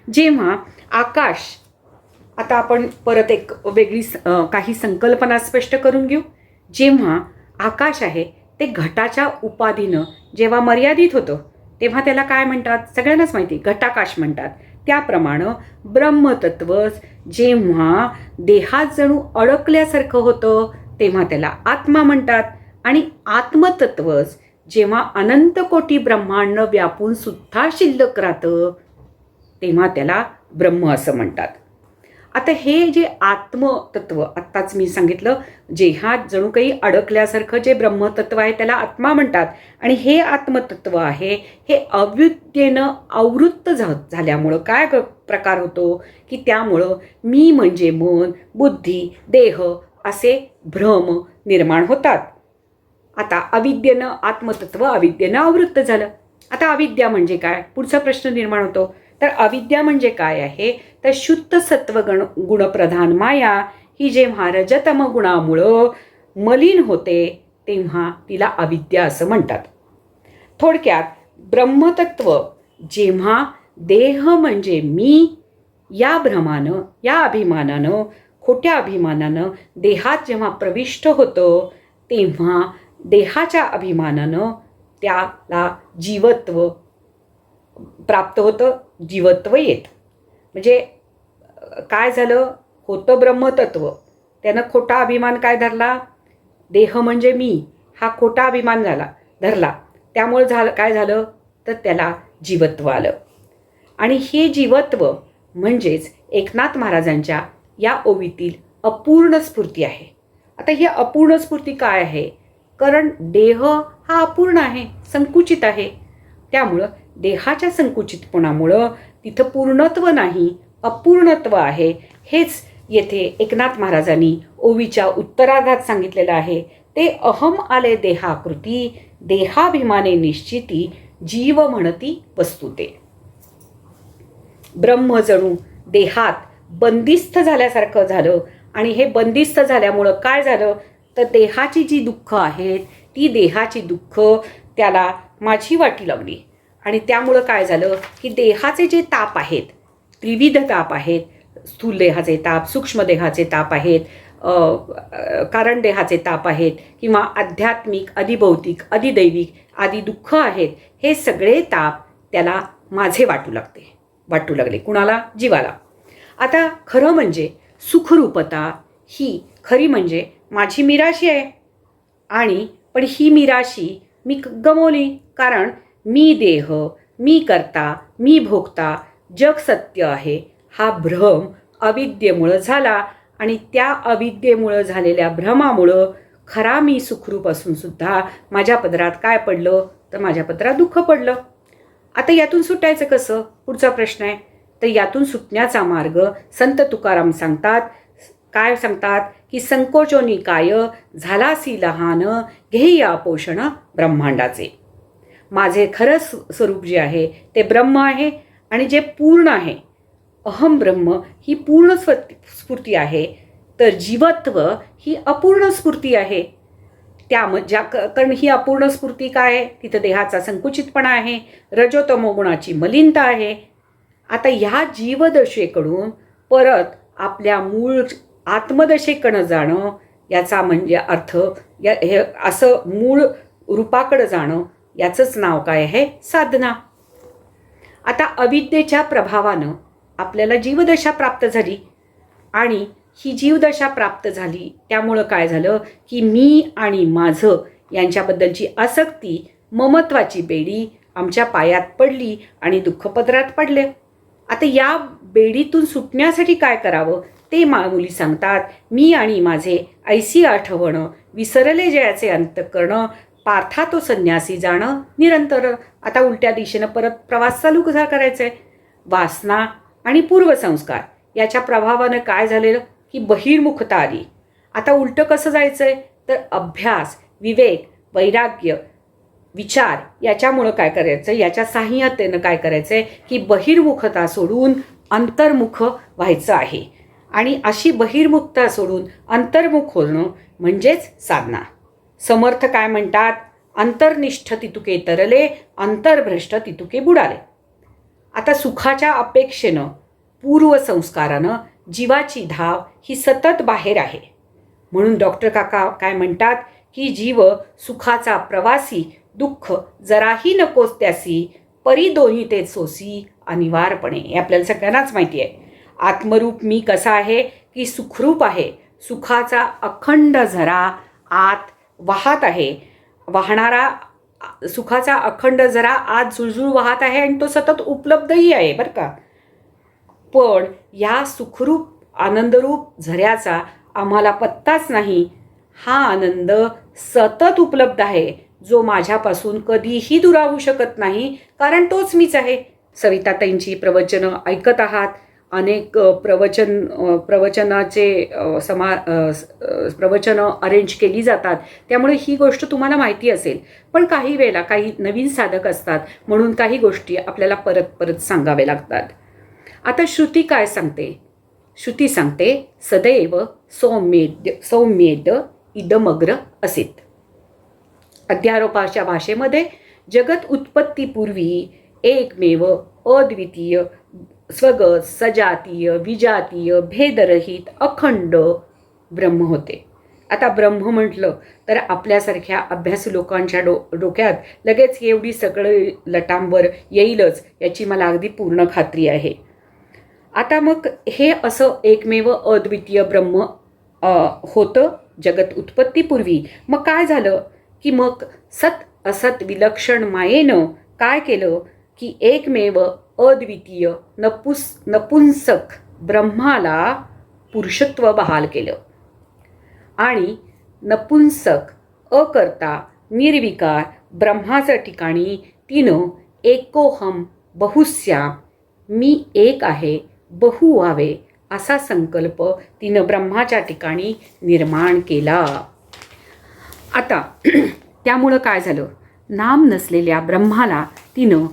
जेव्हा आकाश, आता आपण परत एक वेगळी काही संकल्पना स्पष्ट करून घेऊ. जेव्हा आकाश आहे ते घटाच्या उपाधीनं जेव्हा मर्यादित होतं तेव्हा त्याला काय म्हणतात? सगळ्यांनाच माहिती, घटाकाश म्हणतात. त्याप्रमाणे ब्रह्मतत्व जेव्हा देहात जणू अडकल्यासारखं होतं तेव्हा त्याला आत्मा म्हणतात. आणि आत्मतत्वच जेव्हा अनंत कोटी ब्रह्मांड व्यापून सुद्धा शिल्लक राहतं तेव्हा त्याला ब्रह्म असं म्हणतात. आता हे जे आत्मतत्व आत्ताच मी सांगितलं, जेव्हा जणू काही अडकल्यासारखं जे ब्रह्मतत्व आहे त्याला आत्मा म्हणतात. आणि हे आत्मतत्व आहे हे अविद्येनं आवृत्त झाल्यामुळं काय प्रकार होतो की त्यामुळं मी म्हणजे मन, बुद्धी, देह असे भ्रम निर्माण होतात. आता अविद्येनं आत्मतत्व अविद्येनं आवृत्त झालं. आता अविद्या म्हणजे काय? पुढचा प्रश्न निर्माण होतो. तर अविद्या म्हणजे काय आहे तर शुद्ध सत्वगुण गुणप्रधान माया ही जेव्हा रजतम गुणामुळं मलिन होते तेव्हा तिला अविद्या असं म्हणतात. थोडक्यात ब्रह्मतत्व जेव्हा देह म्हणजे मी या भ्रमानं, या अभिमानानं, खोट्या अभिमानानं देहात जेव्हा प्रविष्ट होतं तेव्हा देहाच्या अभिमानानं त्याला जीवत्व प्राप्त होतं, जीवत्व येतं. म्हणजे काय झालं? होतं ब्रह्मतत्व, त्यानं खोटा अभिमान काय धरला? देह म्हणजे मी हा खोटा अभिमान धरला. त्यामुळे काय झालं तर त्याला जीवत्व आलं. आणि हे जीवत्व म्हणजेच एकनाथ महाराजांच्या या ओवीतील अपूर्ण स्फूर्ती आहे. आता ही अपूर्ण स्फूर्ती काय आहे? कारण देह हा अपूर्ण आहे, संकुचित आहे. त्यामुळं देहाच्या संकुचितपणामुळं तिथं पूर्णत्व नाही, अपूर्णत्व आहे. हेच येथे एकनाथ महाराजांनी ओवीच्या उत्तरार्धात सांगितलेलं आहे. ते अहम आले देहाकृती, देहाभिमाने निश्चिती, जीव म्हणती वस्तुते. ब्रह्म जणू देहात बंदिस्त झाल्यासारखं झालं. आणि हे बंदिस्त झाल्यामुळं काय झालं तर देहाची जी दुःख आहेत ती देहाची दुःख त्याला माझी वाटी लागली. आणि त्यामुळं काय झालं की देहाचे जे ताप आहेत, त्रिविध ताप आहेत, स्थूल देहाचे ताप, सूक्ष्म देहाचे ताप आहेत, कारण देहाचे ताप आहेत किंवा आध्यात्मिक, अधिभौतिक, अधिदैविक आदी दुःख आहेत, हे सगळे ताप त्याला माझे वाटू लागले. कुणाला? जीवाला. आता खरं म्हणजे सुखरूपता ही खरी म्हणजे माझी मिराशी आहे. आणि पण ही मिराशी मी गमावली. कारण मी देह, मी करता, मी भोगता, जग सत्य आहे हा भ्रम अविद्येमुळं झाला. आणि त्या अविद्येमुळं झालेल्या भ्रमामुळं खरा मी सुखरूप असून सुद्धा माझ्या पदरात काय पडलं तर माझ्या पदरात दुःख पडलं. आता यातून सुटायचं कसं? पुढचा प्रश्न आहे. तर यातून सुटण्याचा मार्ग संत तुकाराम सांगतात. काय सांगतात की संकोचोनी काय झालासी लहान, घेया पोषण ब्रह्मांडाचे. माझे खरं स्वरूप जे आहे ते ब्रह्म आहे आणि जे पूर्ण आहे अहम ब्रह्म ही पूर्ण स्फूर्ती आहे. तर जीवत्व ही अपूर्ण स्फूर्ती आहे. कारण ही अपूर्ण स्फूर्ती काय आहे, तिथं देहाचा संकुचितपणा आहे, रजोतमो गुणाची मलिनता आहे. आता ह्या जीवदशेकडून परत आपल्या मूळ आत्मदशेकडं जाणं, याचा म्हणजे अर्थ हे असं मूळ रूपाकडं जाणं, याचंच नाव काय आहे, साधना. आता अविद्येच्या प्रभावानं आपल्याला जीवदशा प्राप्त झाली आणि ही जीवदशा प्राप्त झाली त्यामुळं काय झालं की मी आणि माझं यांच्याबद्दलची आसक्ती, ममत्वाची बेडी आमच्या पायात पडली आणि दुःखपदरात पडले. आता या बेडीतून सुटण्यासाठी काय करावं ते मुली सांगतात. मी आणि माझे ऐसी आठवणं, विसरले जयाचे अंतःकरण, पार्था तो संन्यासी जाणं निरंतर. आता उलट्या दिशेनं परत प्रवास चालू कसा करायचा आहे. वासना आणि पूर्वसंस्कार याच्या प्रभावानं काय झालेलं की बहिर्मुखता आली. आता उलटं कसं जायचं आहे तर अभ्यास, विवेक, वैराग्य, विचार याच्यामुळं काय करायचं, याच्या साह्यतेनं काय करायचं आहे की बहिर्मुखता सोडून अंतर्मुख व्हायचं आहे. आणि अशी बहिर्मुखता सोडून अंतर्मुख होणं म्हणजेच साधना. समर्थ काय म्हणतात, अंतर्निष्ठ तितुके तरले, अंतर्भ्रष्ट तितुके बुडाले. आता सुखाच्या अपेक्षेनं, पूर्वसंस्कारानं जीवाची धाव ही सतत बाहेर आहे. म्हणून डॉक्टर काका काय म्हणतात की जीव सुखाचा प्रवासी, दुःख जराही नकोस त्यासी, परी दोन्ही ते सोसी अनिवार्यपणे. हे आपल्याला सगळ्यांनाच माहिती आहे. आत्मरूप मी कसा आहे की सुखरूप आहे. सुखाचा अखंड झरा आत वाहत आहे. वाहणारा सुखाचा अखंड झरा आत झुळझुळ वाहत आहे आणि तो सतत उपलब्धही आहे बरं का. पण या सुखरूप आनंदरूप झऱ्याचा आम्हाला पत्ताच नाही. हा आनंद सतत उपलब्ध आहे जो माझ्यापासून कधीही दुरावू शकत नाही, कारण तोच मीच आहे. सविताताईंची प्रवचनं ऐकत आहात. अनेक प्रवचनं अरेंज केली जातात, त्यामुळे ही गोष्ट तुम्हाला माहिती असेल. पण काही वेळेला काही नवीन साधक असतात म्हणून काही गोष्टी आपल्याला परत परत सांगाव्या लागतात. आता श्रुती काय सांगते, श्रुती सांगते सदैव सौम्येद इदमग्र असित. अध्यारोपाच्या भाषेमध्ये जगत उत्पत्तीपूर्वी एकमेव अद्वितीय स्वगत सजातीय विजातीय भेदरहित अखंड ब्रह्म होते. आता ब्रह्म म्हटलं तर आपल्यासारख्या अभ्यासू लोकांच्या डोक्यात लगेच एवढी सगळं लटांबर येईलच याची मला अगदी पूर्ण खात्री आहे. आता मग हे असं एकमेव अद्वितीय ब्रह्म होतं जगत उत्पत्तीपूर्वी. मग काय झालं की मग सत असत विलक्षण मायेनं काय केलं की एकमेव अद्वितीय नपुंसक ब्रह्माला पुरुषत्व बहाल केलं आणि नपुंसक अकर्ता निर्विकार ब्रह्माच्या ठिकाणी तिनं एकोहम बहुस्याम, मी एक आहे बहु व्हावे असा संकल्प तिनं ब्रह्माच्या ठिकाणी निर्माण केला. आता त्यामुळं काय झालं, नाम नसलेल्या ब्रह्माला तिनं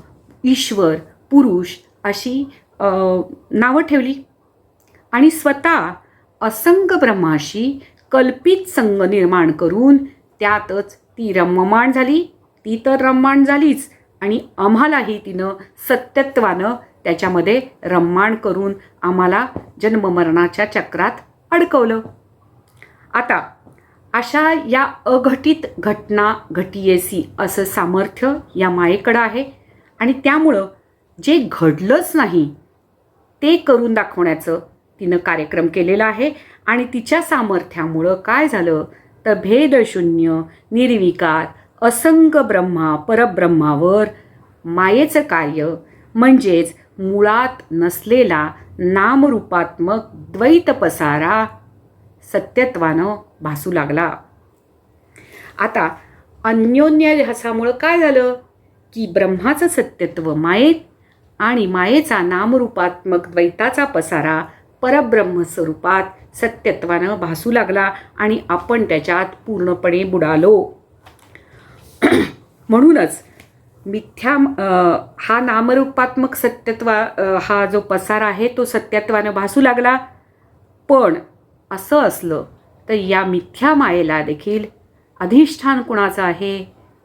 ईश्वर पुरुष अशी नावं ठेवली आणि स्वतः असंग ब्रह्माशी कल्पित संग निर्माण करून त्यातच ती रममाण झाली. ती तर रममाण झालीच आणि आम्हालाही तिनं सत्यत्वानं त्याच्यामध्ये रममाण करून आम्हाला जन्ममरणाच्या चक्रात अडकवलं. आता अशा या अघटित घटना घटियेसी असं सामर्थ्य या मायेकडं आहे आणि त्यामुळं जे घडलंच नाही ते करून दाखवण्याचं तिनं कार्यक्रम केलेला आहे. आणि तिच्या सामर्थ्यामुळं काय झालं तर भेदशून्य निर्विकार असंग ब्रह्मा परब्रह्मावर मायेचं कार्य म्हणजेच मुळात नसलेला नामरूपात्मक द्वैत पसारा सत्यत्वानं भासू लागला. आता अन्योन्य ध्यासामुळं काय झालं की ब्रह्माचं सत्यत्व मायेत आणि मायेचा नामरूपात्मक द्वैताचा पसारा परब्रह्म स्वरूपात सत्यत्वानं भासू लागला आणि आपण त्याच्यात पूर्णपणे बुडालो. म्हणूनच मिथ्या हा नामरूपात्मक सत्यत्व हा जो पसारा आहे तो सत्यत्वानं भासू लागला. पण असं असलं तर या मिथ्या मायेला देखील अधिष्ठान कुणाचं आहे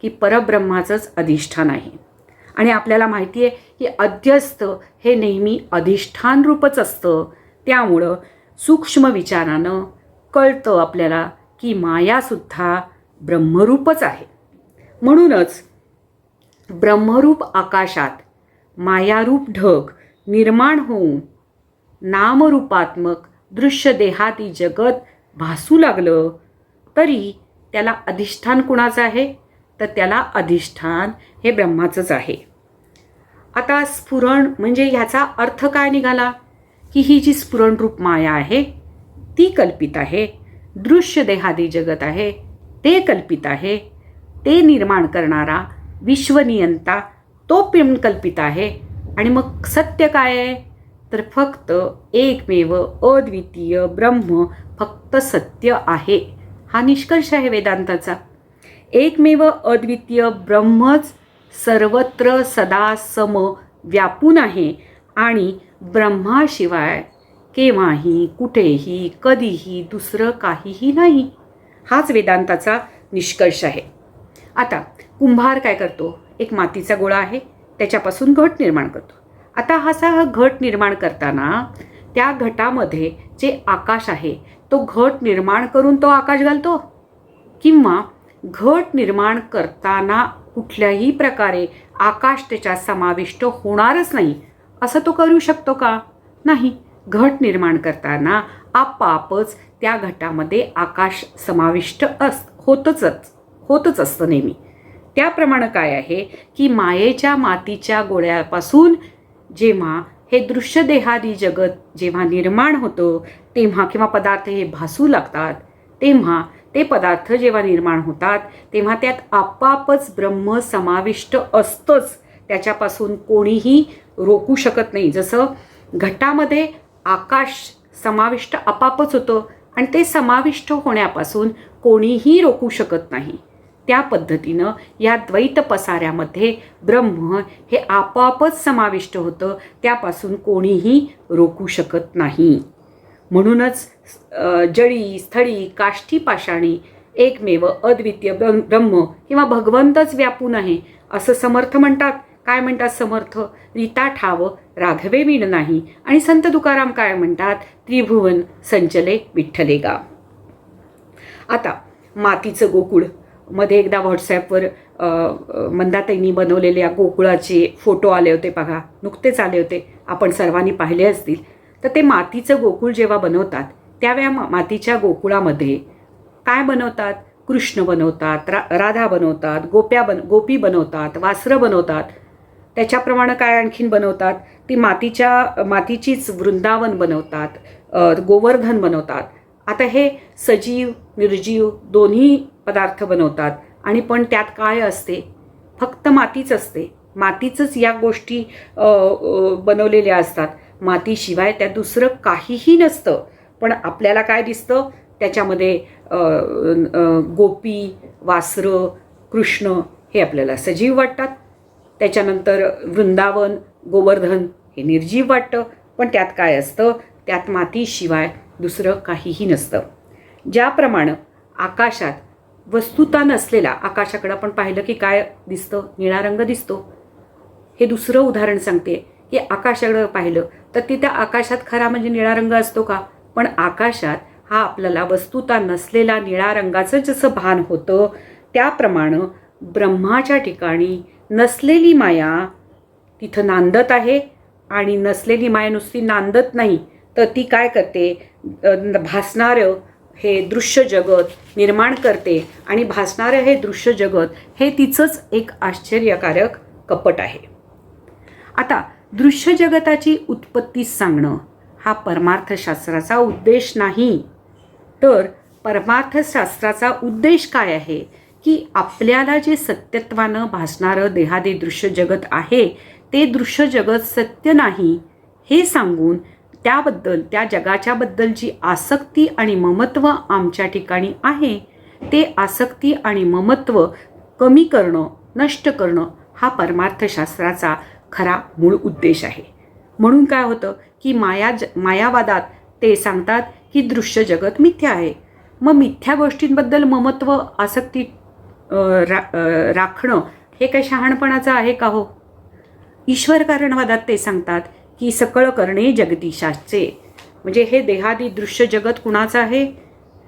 की परब्रह्माचंच अधिष्ठान आहे. आणि आपल्याला माहिती आहे की अध्यस्थ हे नेहमी अधिष्ठान रूपच असतं. त्यामुळं सूक्ष्म विचारानं कळतं आपल्याला की मायासुद्धा ब्रह्मरूपच आहे. म्हणूनच ब्रह्मरूप आकाशात मायारूप ढग निर्माण होऊन नामरूपात्मक दृश्य देहाती जगत भासू लागलं तरी त्याला अधिष्ठान कुणाचं आहे तर त्याला अधिष्ठान हे ब्रह्माचंच आहे. आता स्फुरण म्हणजे ह्याचा अर्थ काय निघाला की ही जी स्फुरणरूप माया आहे ती कल्पित आहे. दृश्य देहादी जगत आहे ते कल्पित आहे. ते निर्माण करणारा विश्वनियंता तो पण कल्पित आहे. आणि मग सत्य काय आहे तर फक्त एकमेव अद्वितीय ब्रह्म फक्त सत्य आहे. हा निष्कर्ष आहे वेदांताचा. एकमेव अद्वितीय ब्रह्मच सर्वत्र सदा सम व्यापून आहे आणि ब्रह्माशिवाय केव्हाही कुठेही कधीही दुसरं काहीही नाही. हाच वेदांताचा निष्कर्ष आहे. आता कुंभार काय करतो, एक मातीचा गोळा आहे त्याच्यापासून घट निर्माण करतो. आता हा घट निर्माण करताना त्या घटामध्ये जे आकाश आहे तो घट निर्माण करून तो आकाश घालतो किंवा घट निर्माण करताना कुठल्याही प्रकारे आकाश त्याच्यात समाविष्ट होणारच नाही असं तो करू शकतो का? नाही. घट निर्माण करताना आपापच त्या घटामध्ये आकाश समाविष्ट होतच असतं नेहमी. त्याप्रमाणे काय आहे की मायेच्या मातीच्या गोळ्यापासून जेव्हा हे दृश्य देहादी जगत जेव्हा निर्माण होतं तेव्हा किंवा पदार्थ हे भासू लागतात तेव्हा ते पदार्थ जेव्हा निर्माण होतात तेव्हा त्यात आपापच ब्रह्म समाविष्ट असतंच. त्याच्यापासून कोणीही रोखू शकत नाही. जसं घटामध्ये आकाश समाविष्ट आपापच होतं आणि ते समाविष्ट होण्यापासून कोणीही रोखू शकत नाही. त्या पद्धतीनं या द्वैत पसाऱ्यामध्ये ब्रह्म हे आपापच समाविष्ट होतं. त्यापासून कोणीही रोखू शकत नाही. म्हणूनच जळी स्थळी काष्ठी पाषाणी एकमेव अद्वितीय ब्रह्म किंवा भगवंतच व्यापून आहे असं समर्थ म्हणतात. काय म्हणतात समर्थ? रीता ठाव राघवे विण नाही. आणि संत तुकाराम काय म्हणतात? त्रिभुवन संचले विठ्ठले गा. आता मातीचं गोकुळ मध्ये एकदा व्हॉट्सॲपवर मंदाताईंनी बनवलेल्या गोकुळाचे फोटो आले होते बघा, नुकतेच आले होते, आपण सर्वांनी पाहिले असतील. तर ते मातीचं गोकुळ जेव्हा बनवतात त्यावेळा मातीच्या गोकुळामध्ये काय बनवतात? कृष्ण बनवतात, राधा बनवतात, गोपी बनवतात, वासरं बनवतात. त्याच्याप्रमाणे काय आणखीन बनवतात? ती मातीचीच वृंदावन बनवतात, गोवर्धन बनवतात. आता हे सजीव निर्जीव दोन्ही पदार्थ बनवतात आणि पण त्यात काय असते? फक्त मातीच असते. मातीचंच या गोष्टी बनवलेल्या असतात. मातीशिवाय त्या दुसरं काहीही नसतं. पण आपल्याला काय दिसतं? त्याच्यामध्ये गोपी, वासरं, कृष्ण हे आपल्याला सजीव वाटतात. त्याच्यानंतर वृंदावन, गोवर्धन हे निर्जीव वाटतं. पण त्यात काय असतं? त्यात मातीशिवाय दुसरं काहीही नसतं. ज्याप्रमाणे आकाशात वस्तुता नसलेला, आकाशाकडे आपण पाहिलं की काय दिसतं? निळा रंग दिसतो. हे दुसरं उदाहरण सांगते की आकाशाकडे पाहिलं तर तिथं आकाशात खरा म्हणजे निळा रंग असतो का? पण आकाशात हा आपल्याला वस्तुता नसलेला निळा रंगाचं जसं भान होतं त्याप्रमाणे ब्रह्माच्या ठिकाणी नसलेली माया तिथं नांदत आहे. आणि नसलेली माया नुसती नांदत नाही तर ती काय करते? भासणारं हे दृश्य जगत निर्माण करते. आणि भासणारं हे दृश्य जगत हे तिचंच एक आश्चर्यकारक कपट आहे. आता दृश्य जगताची उत्पत्ती सांगणं हा परमार्थशास्त्राचा उद्देश नाही. तर परमार्थशास्त्राचा उद्देश काय आहे की आपल्याला जे सत्यत्वानं भासणारं देहादी दृश्य जगत आहे ते दृश्य जगत सत्य नाही हे सांगून त्याबद्दल त्या जगाच्याबद्दलची आसक्ती आणि ममत्व आमच्या ठिकाणी आहे ते आसक्ती आणि ममत्व कमी करणं, नष्ट करणं हा परमार्थशास्त्राचा खरा मूळ उद्देश आहे. म्हणून काय होतं की मायावादात ते सांगतात की दृश्य जगत मिथ्या आहे. मग मिथ्या गोष्टींबद्दल ममत्व आसक्ती राखणं हे काही शहाणपणाचं आहे का हो? ईश्वर कारणवादात ते सांगतात की सकळ करणे जगदीशाचे, म्हणजे हे देहादी दृश्य जगत कुणाचं आहे?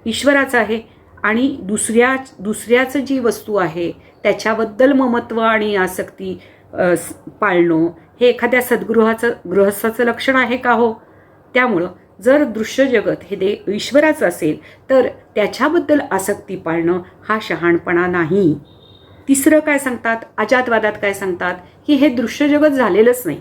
ईश्वराचं आहे. आणि दुसऱ्याचं जी वस्तू आहे त्याच्याबद्दल ममत्व आणि आसक्ती पाळणं हे एखाद्या गृहस्थाचं लक्षण आहे का हो? त्यामुळं जर दृश्य जगत हे ईश्वराचं असेल तर त्याच्याबद्दल आसक्ती पाळणं हा शहाणपणा नाही. तिसरं काय सांगतात? अजातवादात काय सांगतात की हे दृश्य जगत झालेलंच नाही,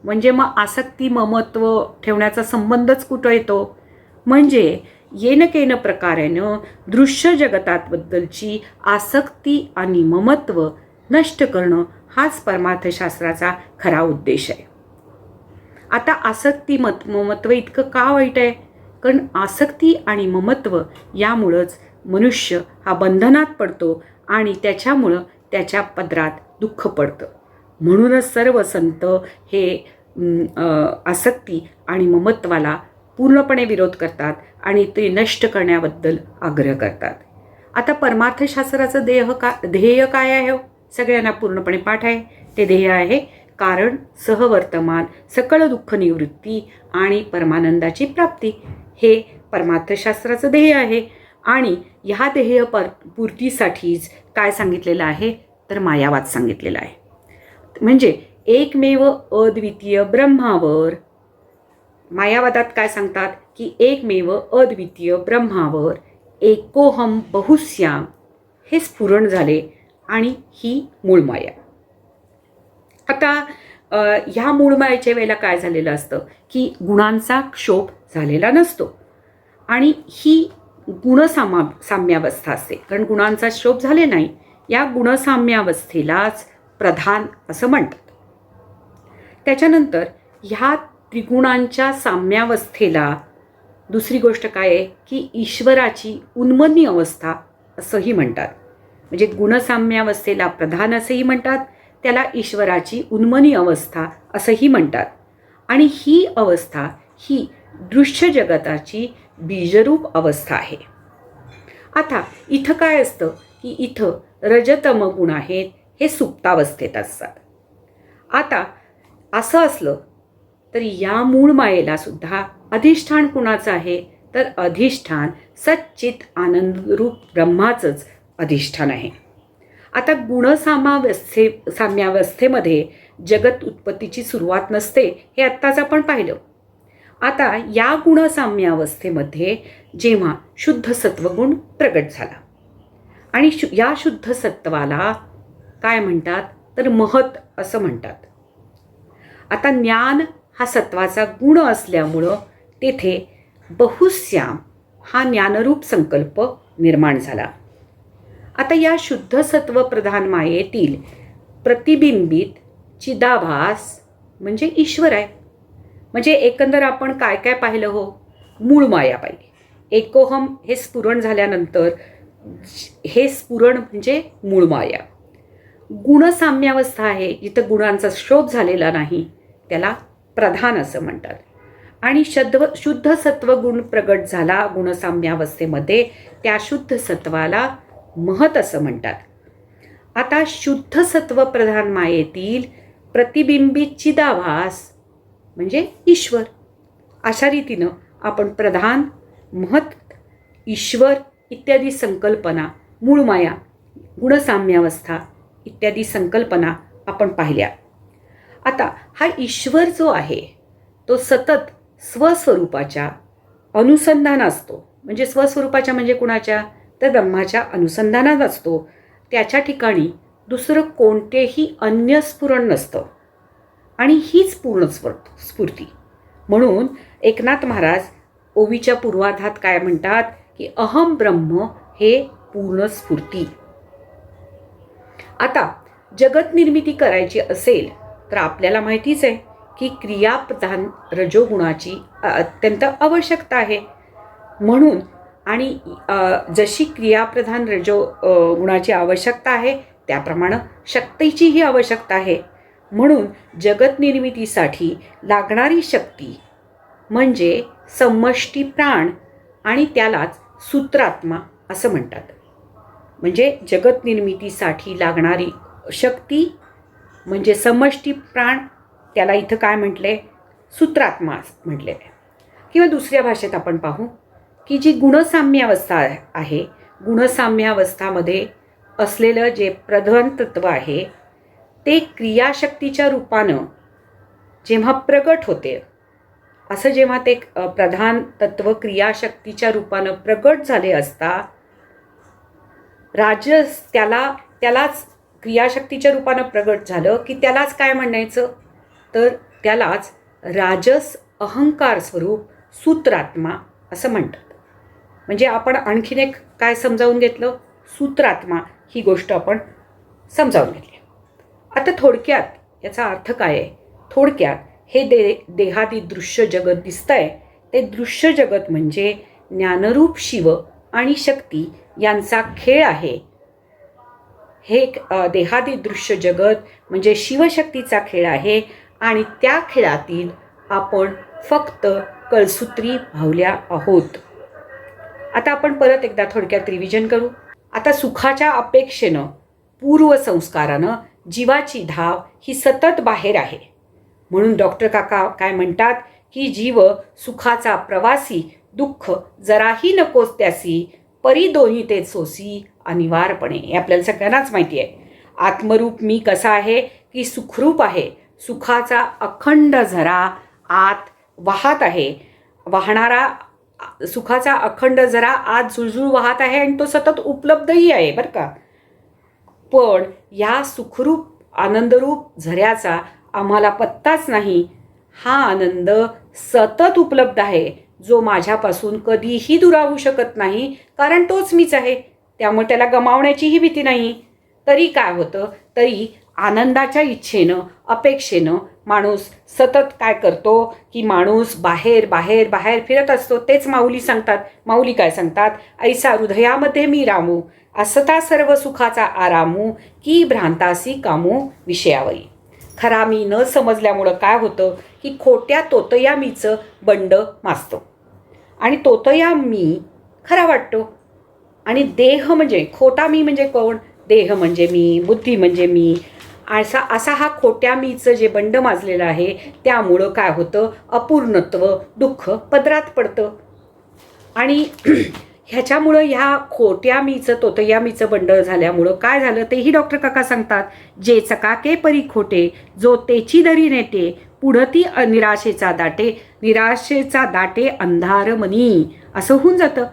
म्हणजे मग आसक्ती ममत्व ठेवण्याचा संबंधच कुठं येतो? म्हणजे येन केन प्रकारेनं दृश्य जगताबद्दलची आसक्ती आणि ममत्व नष्ट करणं हाच परमार्थशास्त्राचा खरा उद्देश आहे. आता आसक्ती ममत्व इतकं का वाईट आहे? कारण आसक्ती आणि ममत्व यामुळंच मनुष्य हा बंधनात पडतो आणि त्याच्यामुळं त्याच्या पदरात दुःख पडतं. म्हणूनच सर्व संत हे आसक्ती आणि ममत्वाला पूर्णपणे विरोध करतात आणि ते नष्ट करण्याबद्दल आग्रह करतात. आता परमार्थशास्त्राचं ध्येय काय आहे? सगळ्यांना पूर्णपणे पाठ आहे. ते ध्येय आहे कारण सहवर्तमान सकळ दुःख निवृत्ती आणि परमानंदाची प्राप्ती. हे परमार्थशास्त्राचं ध्येय आहे. आणि ह्या ध्येय पूर्तीसाठीच काय सांगितलेलं आहे? तर मायावाद सांगितलेला आहे. म्हणजे एकमेव अद्वितीय ब्रह्मावर, मायावादात काय सांगतात की एकमेव अद्वितीय ब्रह्मावर एकोहम बहुश्याम हे स्फुरण झाले आणि ही मूळ माया. आता ह्या मूळ मायेच्या वेळेला काय झालेलं असतं की गुणांचा क्षोभ झालेला नसतो आणि ही गुणसाम्यावस्था असते. कारण गुणांचा क्षोभ झाले नाही, या गुणसाम्यावस्थेलाच प्रधान असं म्हणतात. त्याच्यानंतर ह्या त्रिगुणांच्या साम्यावस्थेला दुसरी गोष्ट काय आहे की ईश्वराची उन्मनी अवस्था असंही म्हणतात. म्हणजे गुणसाम्यावस्थेला प्रधान असंही म्हणतात, त्याला ईश्वराची उन्मनी अवस्था असंही म्हणतात. आणि ही अवस्था ही दृश्य जगताची बीजरूप अवस्था आहे. आता इथं काय असतं की इथं रजतम गुण आहेत, हे सुप्तावस्थेत असतात. आता असं असलं तरी या मूळ मायेला सुद्धा अधिष्ठान कुणाचं आहे? तर अधिष्ठान सच्चित आनंदरूप ब्रह्माचंच अधिष्ठान आहे. आता साम्यावस्थेमध्ये जगत उत्पत्तीची सुरुवात नसते, हे आत्ताच आपण पाहिलं. आता या गुणसाम्यावस्थेमध्ये जेव्हा शुद्ध सत्वगुण प्रगट झाला आणि या शुद्ध सत्वाला काय म्हणतात? तर महत असं म्हणतात. आता ज्ञान हा सत्वाचा गुण असल्यामुळं तेथे बहुश्याम हा ज्ञानरूप संकल्प निर्माण झाला. आता या शुद्ध सत्व प्रधान मायेतील प्रतिबिंबित चिदाभास म्हणजे ईश्वर आहे. म्हणजे एकंदर आपण काय काय पाहिलं हो? मूळ माया पाहिली. एकोहम हे स्फुरण झाल्यानंतर हे स्फुरण म्हणजे मूळ माया. गुणसाम्यावस्था आहे, जिथं गुणांचा क्षोभ झालेला नाही, त्याला प्रधान असं म्हणतात. आणि शुद्ध सत्वगुण प्रगट झाला गुणसाम्यावस्थेमध्ये, त्या शुद्ध सत्वाला महत असं म्हणतात. आता शुद्ध सत्व प्रधान मायेतील प्रतिबिंबित चिदाभास म्हणजे ईश्वर. अशा रीतीनं आपण प्रधान, महत, ईश्वर इत्यादी संकल्पना, मूळ माया, गुणसाम्यावस्था इत्यादी संकल्पना आपण पाहिल्या. आता हा ईश्वर जो आहे तो सतत स्वस्वरूपाच्या अनुसंधान असतो. म्हणजे स्वस्वरूपाच्या म्हणजे कुणाच्या? तर ब्रह्माच्या अनुसंधानात असतो. त्याच्या ठिकाणी दुसरं कोणतेही अन्य स्फुरण नसतं आणि हीच पूर्ण स्फूर्ती. म्हणून एकनाथ महाराज ओवीच्या पूर्वार्धात काय म्हणतात की अहम ब्रह्म हे पूर्ण स्फूर्ती. आता जगत निर्मिती करायची असेल तर आपल्याला माहितीच आहे की क्रियाप्रधान रजोगुणाची अत्यंत आवश्यकता आहे. म्हणून आणि जशी क्रियाप्रधान गुणाची आवश्यकता आहे त्याप्रमाणे शक्तीचीही आवश्यकता आहे. म्हणून जगत निर्मितीसाठी लागणारी शक्ती म्हणजे समष्टी प्राण आणि त्यालाच सूत्रात्मा असं म्हणतात. म्हणजे जगत निर्मितीसाठी लागणारी शक्ती म्हणजे समष्टी प्राण, त्याला इथं काय म्हटले? सूत्रात्मा म्हटलेलं आहे. किंवा दुसऱ्या भाषेत आपण पाहू की जी गुणसाम्यावस्था आहे, गुणसाम्यावस्थामध्ये असलेलं जे प्रधान तत्व आहे ते क्रियाशक्तीच्या रूपानं जेव्हा प्रगट होते, असं जेव्हा ते प्रधान तत्व क्रियाशक्तीच्या रूपानं प्रगट झाले असता राजस त्यालाच क्रियाशक्तीच्या रूपानं प्रगट झालं की त्यालाच काय म्हणायचं? तर त्यालाच राजस अहंकार स्वरूप सूत्रात्मा असं म्हणतात. म्हणजे आपण आणखीन एक काय समजावून घेतलं? सूत्रात्मा ही गोष्ट आपण समजावून घेतली. आता थोडक्यात याचा अर्थ काय आहे? थोडक्यात हे देहादी दृश्य जगत दिसतंय, ते दृश्य जगत म्हणजे ज्ञानरूप शिव आणि शक्ती यांचा खेळ आहे. हे देहादी दृश्य जगत म्हणजे शिवशक्तीचा खेळ आहे आणि त्या खेळातील आपण फक्त कळसूत्री भावल्या आहोत. आता आपण परत एकदा थोडक्यात रिव्हिजन करू. आता सुखाच्या अपेक्षेनं, पूर्वसंस्कारानं जीवाची धाव ही सतत बाहेर आहे. म्हणून डॉक्टर काका काय म्हणतात की जीव सुखाचा प्रवासी, दुःख जराही नकोस त्यासी, परी दोन्ही ते सोसी अनिवार्यपणे. हे आपल्याला सगळ्यांनाच माहिती आहे. आत्मरूप मी कसा आहे की सुखरूप आहे. सुखाचा अखंड झरा आत वाहत आहे. वाहणारा सुखाचा अखंड झरा आत झुळझुळ वाहत आहे आणि तो सतत उपलब्धही आहे बरं का. पण या सुखरूप आनंदरूप झऱ्याचा आम्हाला पत्ताच नाही. हा आनंद सतत उपलब्ध आहे, जो माझ्यापासून कधीही दुरावू शकत नाही, कारण तोच मीच आहे. त्यामुळे त्याला गमावण्याचीही भीती नाही. तरी काय होतं? तरी आनंदाच्या इच्छेनं, अपेक्षेनं माणूस सतत काय करतो की माणूस बाहेर बाहेर बाहेर फिरत असतो. तेच माऊली सांगतात. माऊली काय सांगतात? ऐसा हृदयामध्ये मी रामू, असता सर्व सुखाचा आरामू, की भ्रांतासी कामू विषयावरी. खरा मी न समजल्यामुळं काय होतं की खोट्या तोतया मीचं बंड माजतो आणि तोतया मी खरा वाटतो. आणि देह म्हणजे खोटा मी म्हणजे कोण? देह म्हणजे मी, बुद्धी म्हणजे मी. असा हा खोट्या मीचं जे बंड माजलेलं आहे त्यामुळं काय होतं? अपूर्णत्व, दुःख पदरात पडतं. आणि ह्याच्यामुळं ह्या खोट्या मीचं, तोतया मीचं बंड झाल्यामुळं काय झालं तेही डॉक्टर काका सांगतात. जे चकाके परी खोटे, जो तेची दरी नेटे, पुढती निराशेचा दाटे, निराशेचा दाटे अंधार मनी. असं होऊन जातं.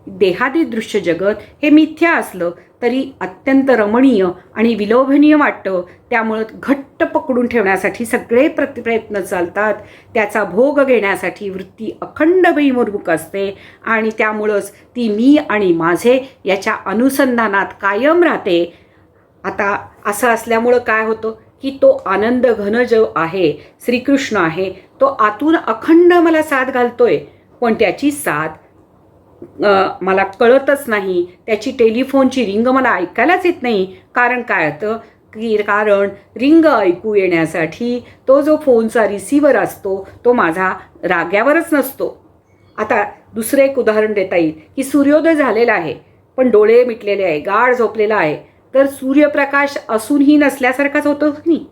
देहादी दृश्य जगत हे मिथ्या असलं तरी अत्यंत रमणीय आणि विलोभनीय वाटतं. त्यामुळं घट्ट पकडून ठेवण्यासाठी सगळे प्रयत्न चालतात. त्याचा भोग घेण्यासाठी वृत्ती अखंड भैमुख असते आणि त्यामुळंच ती मी आणि माझे याच्या अनुसंधानात कायम राहते. आता असं असल्यामुळं काय होतं की तो आनंद घन जो आहे, श्रीकृष्ण आहे, तो आतून अखंड मला साथ घालतोय, पण त्याची साथ मला कळतच नाही. त्याची टेलिफोनची रिंग मला ऐकायलाच येत नाही. कारण काय होतं की कारण रिंग ऐकू येण्यासाठी तो जो फोनचा रिसिव्हर असतो तो माझा राग्यावरच नसतो. आता दुसरं एक उदाहरण देता येईल की सूर्योदय झालेला आहे पण डोळे मिटलेले आहे, गाढ झोपलेला आहे, तर सूर्यप्रकाश असूनही नसल्यासारखाच होतं नाही.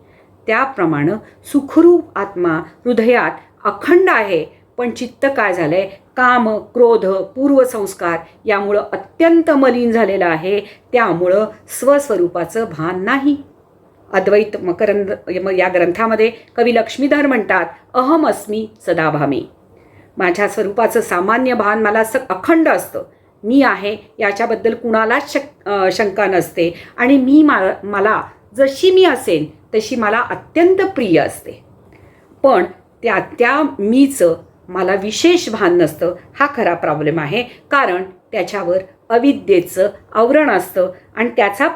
त्याप्रमाणे सुखरूप आत्मा हृदयात अखंड आहे, पण चित्त काय झालंय? काम, क्रोध, पूर्वसंस्कार यामुळं अत्यंत मलिन झालेलं आहे. त्यामुळं स्वस्वरूपाचं भान नाही. अद्वैत मकरंद या ग्रंथामध्ये कवी लक्ष्मीधर म्हणतात, अहम अस्मी सदाभामी. माझ्या स्वरूपाचं सामान्य भान मला अखंड असतं. मी आहे याच्याबद्दल कुणालाच शंका नसते आणि मी मला जशी मी असेन तशी मला अत्यंत प्रिय असते. पण त्या मीचं मला विशेष भान नसतं. हा खरा प्रॉब्लेम आहे, कारण त्याच्यावर अविद्येचं आवरण असतं आणि त्याचा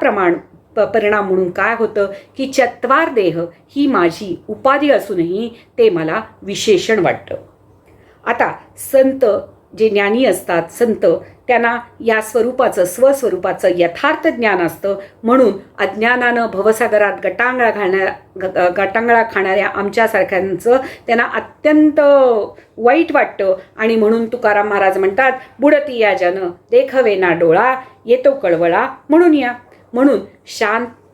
परिणाम म्हणून काय होतं की चत्वार देह ही माझी उपाधी असूनही ते मला विशेषण वाटतं. आता संत जे ज्ञानी असतात संत, त्यांना या स्वरूपाचं स्वस्वरूपाचं यथार्थ ज्ञान असतं. म्हणून अज्ञानानं भवसागरात गटांगळा खाणाऱ्या आमच्यासारख्यांचं त्यांना अत्यंत वाईट वाटतं. आणि म्हणून तुकाराम महाराज म्हणतात, बुडती या जन देखवे ना डोळा, येतो कळवळा म्हणून या. म्हणून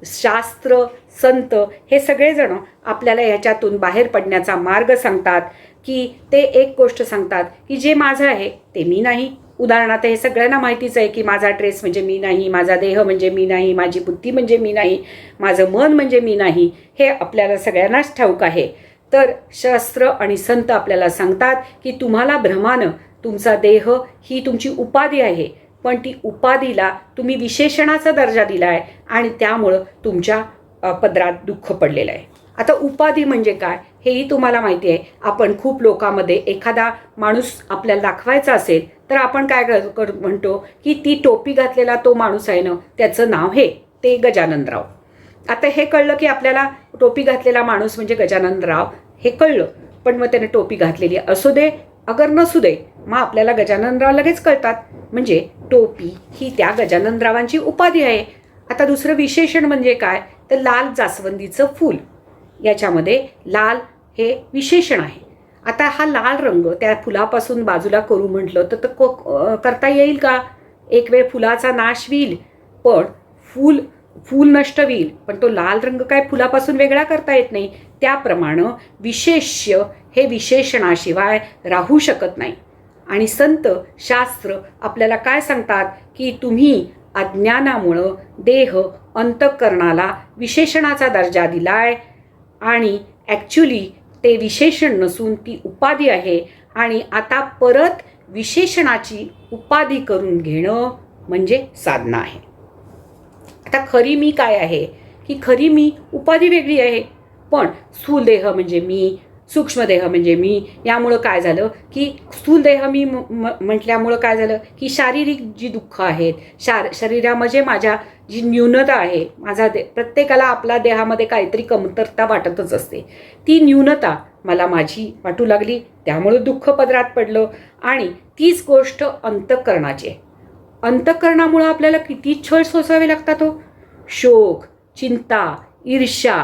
शास्त्र संत हे सगळेजण आपल्याला ह्याच्यातून बाहेर पडण्याचा मार्ग सांगतात. की ते एक गोष्ट सांगतात की जे माझं आहे ते मी नाही. उदाहरणार्थ हे सगळ्यांना माहितीच आहे की माझा ड्रेस म्हणजे मी नाही, माझा देह म्हणजे मी नाही, माझी बुद्धी म्हणजे मी नाही, माझं मन म्हणजे मी नाही, हे आपल्याला सगळ्यांनाच ठाऊक आहे. तर शास्त्र आणि संत आपल्याला सांगतात की तुम्हाला भ्रमानं तुमचा देह ही तुमची उपाधी आहे, पण ती उपाधीला तुम्ही विशेषणाचा दर्जा दिला आहे आणि त्यामुळं तुमच्या पदरात दुःख पडलेलं आहे. आता उपाधी म्हणजे काय हेही तुम्हाला माहिती आहे. आपण खूप लोकांमध्ये एखादा माणूस आपल्याला दाखवायचा असेल तर आपण काय म्हणतो की ती टोपी घातलेला तो माणूस आहे ना, त्याचं नाव हे ते गजाननराव. आता हे कळलं की आपल्याला टोपी घातलेला माणूस म्हणजे गजाननराव हे कळलं. पण मग त्याने टोपी घातलेली असू दे अगर नसू दे, मग आपल्याला गजाननराव लगेच कळतात. म्हणजे टोपी ही त्या गजाननरावांची उपाधी आहे. आता दुसरं विशेषण म्हणजे काय तर लाल जास्वंदीचं फूल, याच्यामध्ये लाल हे विशेषण आहे. आता हा लाल रंग त्या फुलापासून बाजूला करू म्हटलं तर करता येईल का? एक वेळ फुलाचा नाश होईल, पण फूल नष्ट होईल, पण तो लाल रंग काय फुलापासून वेगळा करता येत नाही. त्याप्रमाणे विशेष्य हे विशेषणाशिवाय राहू शकत नाही. आणि संत शास्त्र आपल्याला काय सांगतात की तुम्ही अज्ञानामुळं देह अंतःकरणाला विशेषणाचा दर्जा दिलाय आणि ॲक्च्युली ते विशेषण नसून ती उपाधी आहे. आणि आता परत विशेषणाची उपाधी करून घेणं म्हणजे साधना आहे. आता खरी मी काय आहे की खरी मी उपाधी वेगळी आहे, पण स्थूल देह म्हणजे मी, सूक्ष्मदेह म्हणजे मी. यामुळं काय झालं की स्थूल देह मी म्हटल्यामुळं काय झालं की शारीरिक जी दुःख आहेत, शरीरामध्ये माझ्या जी न्यूनता आहे, प्रत्येकाला आपल्या देहामध्ये काहीतरी कमतरता वाटतच असते. ती न्यूनता मला माझी वाटू लागली, त्यामुळं दुःख पदरात पडलं. आणि तीच गोष्ट अंतःकरणाची आहे. अंतःकरणामुळं आपल्याला किती छळ सोसावे लागतात हो. शोक, चिंता, ईर्ष्या,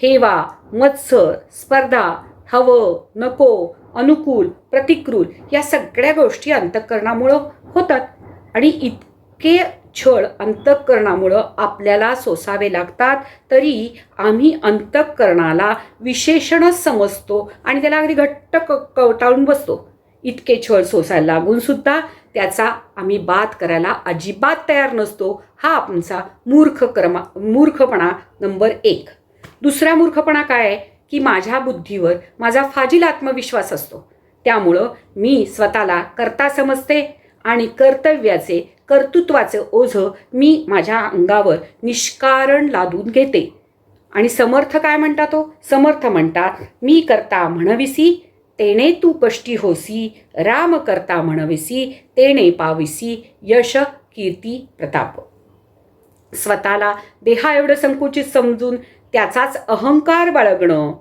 हेवा, मत्सर, स्पर्धा, हवं नको, अनुकूल प्रतिकूल, या सगळ्या गोष्टी अंतःकरणामुळं होतात. आणि इतके छळ अंतःकरणामुळं आपल्याला सोसावे लागतात. तरी आम्ही अंतःकरणाला विशेषणच समजतो आणि त्याला अगदी घट्ट कवटाळून बसतो. इतके छळ सोसायला लागून सुद्धा त्याचा आम्ही बात करायला अजिबात तयार नसतो. हा आमचा मूर्खपणा नंबर 1. दुसरा मूर्खपणा काय आहे की माझ्या बुद्धीवर माझा फाजील आत्मविश्वास असतो. त्यामुळं मी स्वतःला कर्ता समजते आणि कर्तृत्वाचे ओझं मी माझ्या अंगावर निष्कारण लादून घेते. आणि समर्थ काय म्हणतात तो? समर्थ म्हणतात, मी कर्ता म्हणविसी तेने तू कष्टी होसी, राम करता म्हणविसी तेने पाविसी यश कीर्ती प्रताप. स्वतःला देहा एवढं संकुचित समजून त्याचाच अहंकार बाळगणं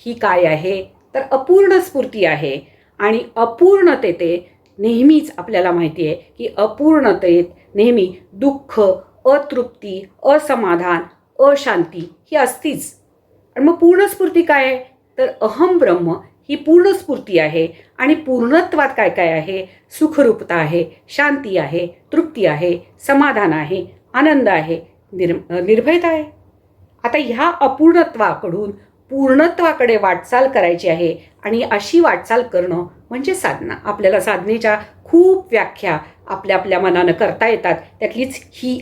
ही काय आहे तर अपूर्ण स्फूर्ती आहे. आणि अपूर्णतेत नेहमीच आपल्याला माहिती आहे की अपूर्णतेत नेहमी दुःख, अतृप्ती, असमाधान, अशांती ही असतीच. आणि मग पूर्णस्फूर्ती काय आहे तर अहम ब्रह्म ही पूर्णस्फूर्ती आहे. आणि पूर्णत्वात काय काय आहे? सुखरूपता आहे, शांती आहे, तृप्ती आहे, समाधान आहे, आनंद आहे, निर्भयता आहे. आता ह्या अपूर्णत्वाकडून पूर्णत्वाकडे वाटचाल करायची आहे. आणि अशी वाटचाल करणं म्हणजे साधना. आपल्याला साधनेच्या खूप व्याख्या आपल्या मनानं करता येतात, त्यातलीच ही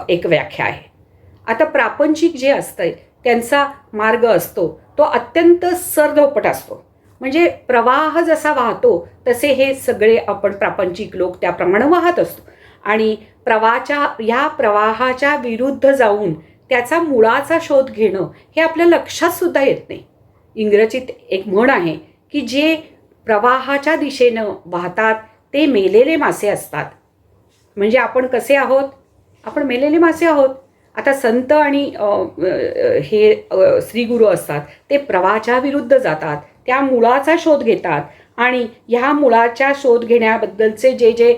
एक व्याख्या आहे. आता प्रापंचिक जे असतं त्यांचा मार्ग असतो तो अत्यंत सरधोपट असतो. म्हणजे प्रवाह जसा वाहतो तसे हे सगळे आपण प्रापंचिक लोक त्याप्रमाणे वाहत असतो. आणि ह्या प्रवाहाच्या विरुद्ध जाऊन त्याचा मुळाचा शोध घेणं हे आपल्या लक्षात सुद्धा येत नाही. इंग्रजीत एक म्हण आहे की जे प्रवाहाच्या दिशेनं वाहतात ते मेलेले मासे असतात. म्हणजे आपण कसे आहोत? आपण मेलेले मासे आहोत. आता संत आणि हे श्रीगुरू असतात ते प्रवाहाच्या विरुद्ध जातात, त्या मुळाचा शोध घेतात आणि ह्या मुळाच्या शोध घेण्याबद्दलचे जे जे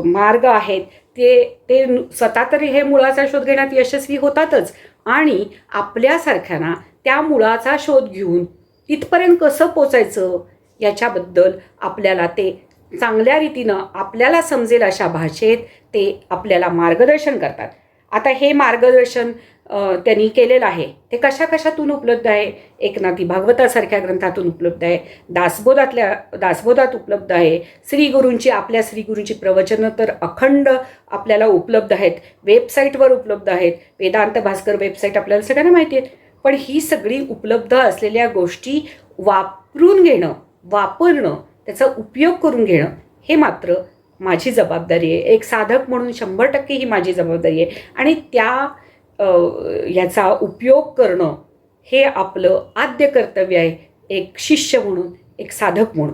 मार्ग आहेत ते स्वतः तरी हे मुळाचा शोध घेण्यात यशस्वी होतातच, आणि आपल्यासारख्यांना त्या मुळाचा शोध घेऊन तिथपर्यंत कसं पोचायचं याच्याबद्दल आपल्याला ते चांगल्या रीतीनं आपल्याला समजेल अशा भाषेत ते आपल्याला मार्गदर्शन करतात. आता हे मार्गदर्शन त्यांनी केलेलं आहे ते कशातून उपलब्ध आहे? एकनाथी भागवतासारख्या ग्रंथातून उपलब्ध आहे, दासबोधात उपलब्ध आहे, आपल्या श्रीगुरूंची प्रवचनं तर अखंड आपल्याला उपलब्ध आहेत, वेबसाईटवर उपलब्ध आहेत. वेदांत भास्कर वेबसाईट आपल्याला सगळ्यांना माहिती आहेत. पण ही सगळी उपलब्ध असलेल्या गोष्टी वापरणं, त्याचा उपयोग करून घेणं हे मात्र माझी जबाबदारी आहे. एक साधक म्हणून 100% ही माझी जबाबदारी आहे, आणि याचा उपयोग करणं हे आपलं आद्य कर्तव्य आहे, एक शिष्य म्हणून, एक साधक म्हणून.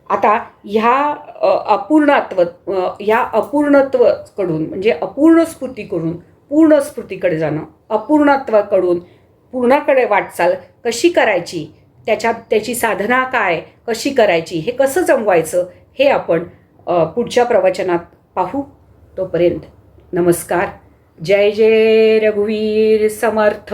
आता ह्या अपूर्णत्वाकडून म्हणजे अपूर्ण स्फूर्तीकडून पूर्ण स्फूर्तीकडे जाणं, अपूर्णत्वाकडून पूर्णाकडे वाटचाल कशी करायची, त्याची साधना काय, कशी करायची, हे कसं जमवायचं हे आपण पुढच्या प्रवचनात पाहू. तोपर्यंत नमस्कार. जय जय रघुवीर समर्थ.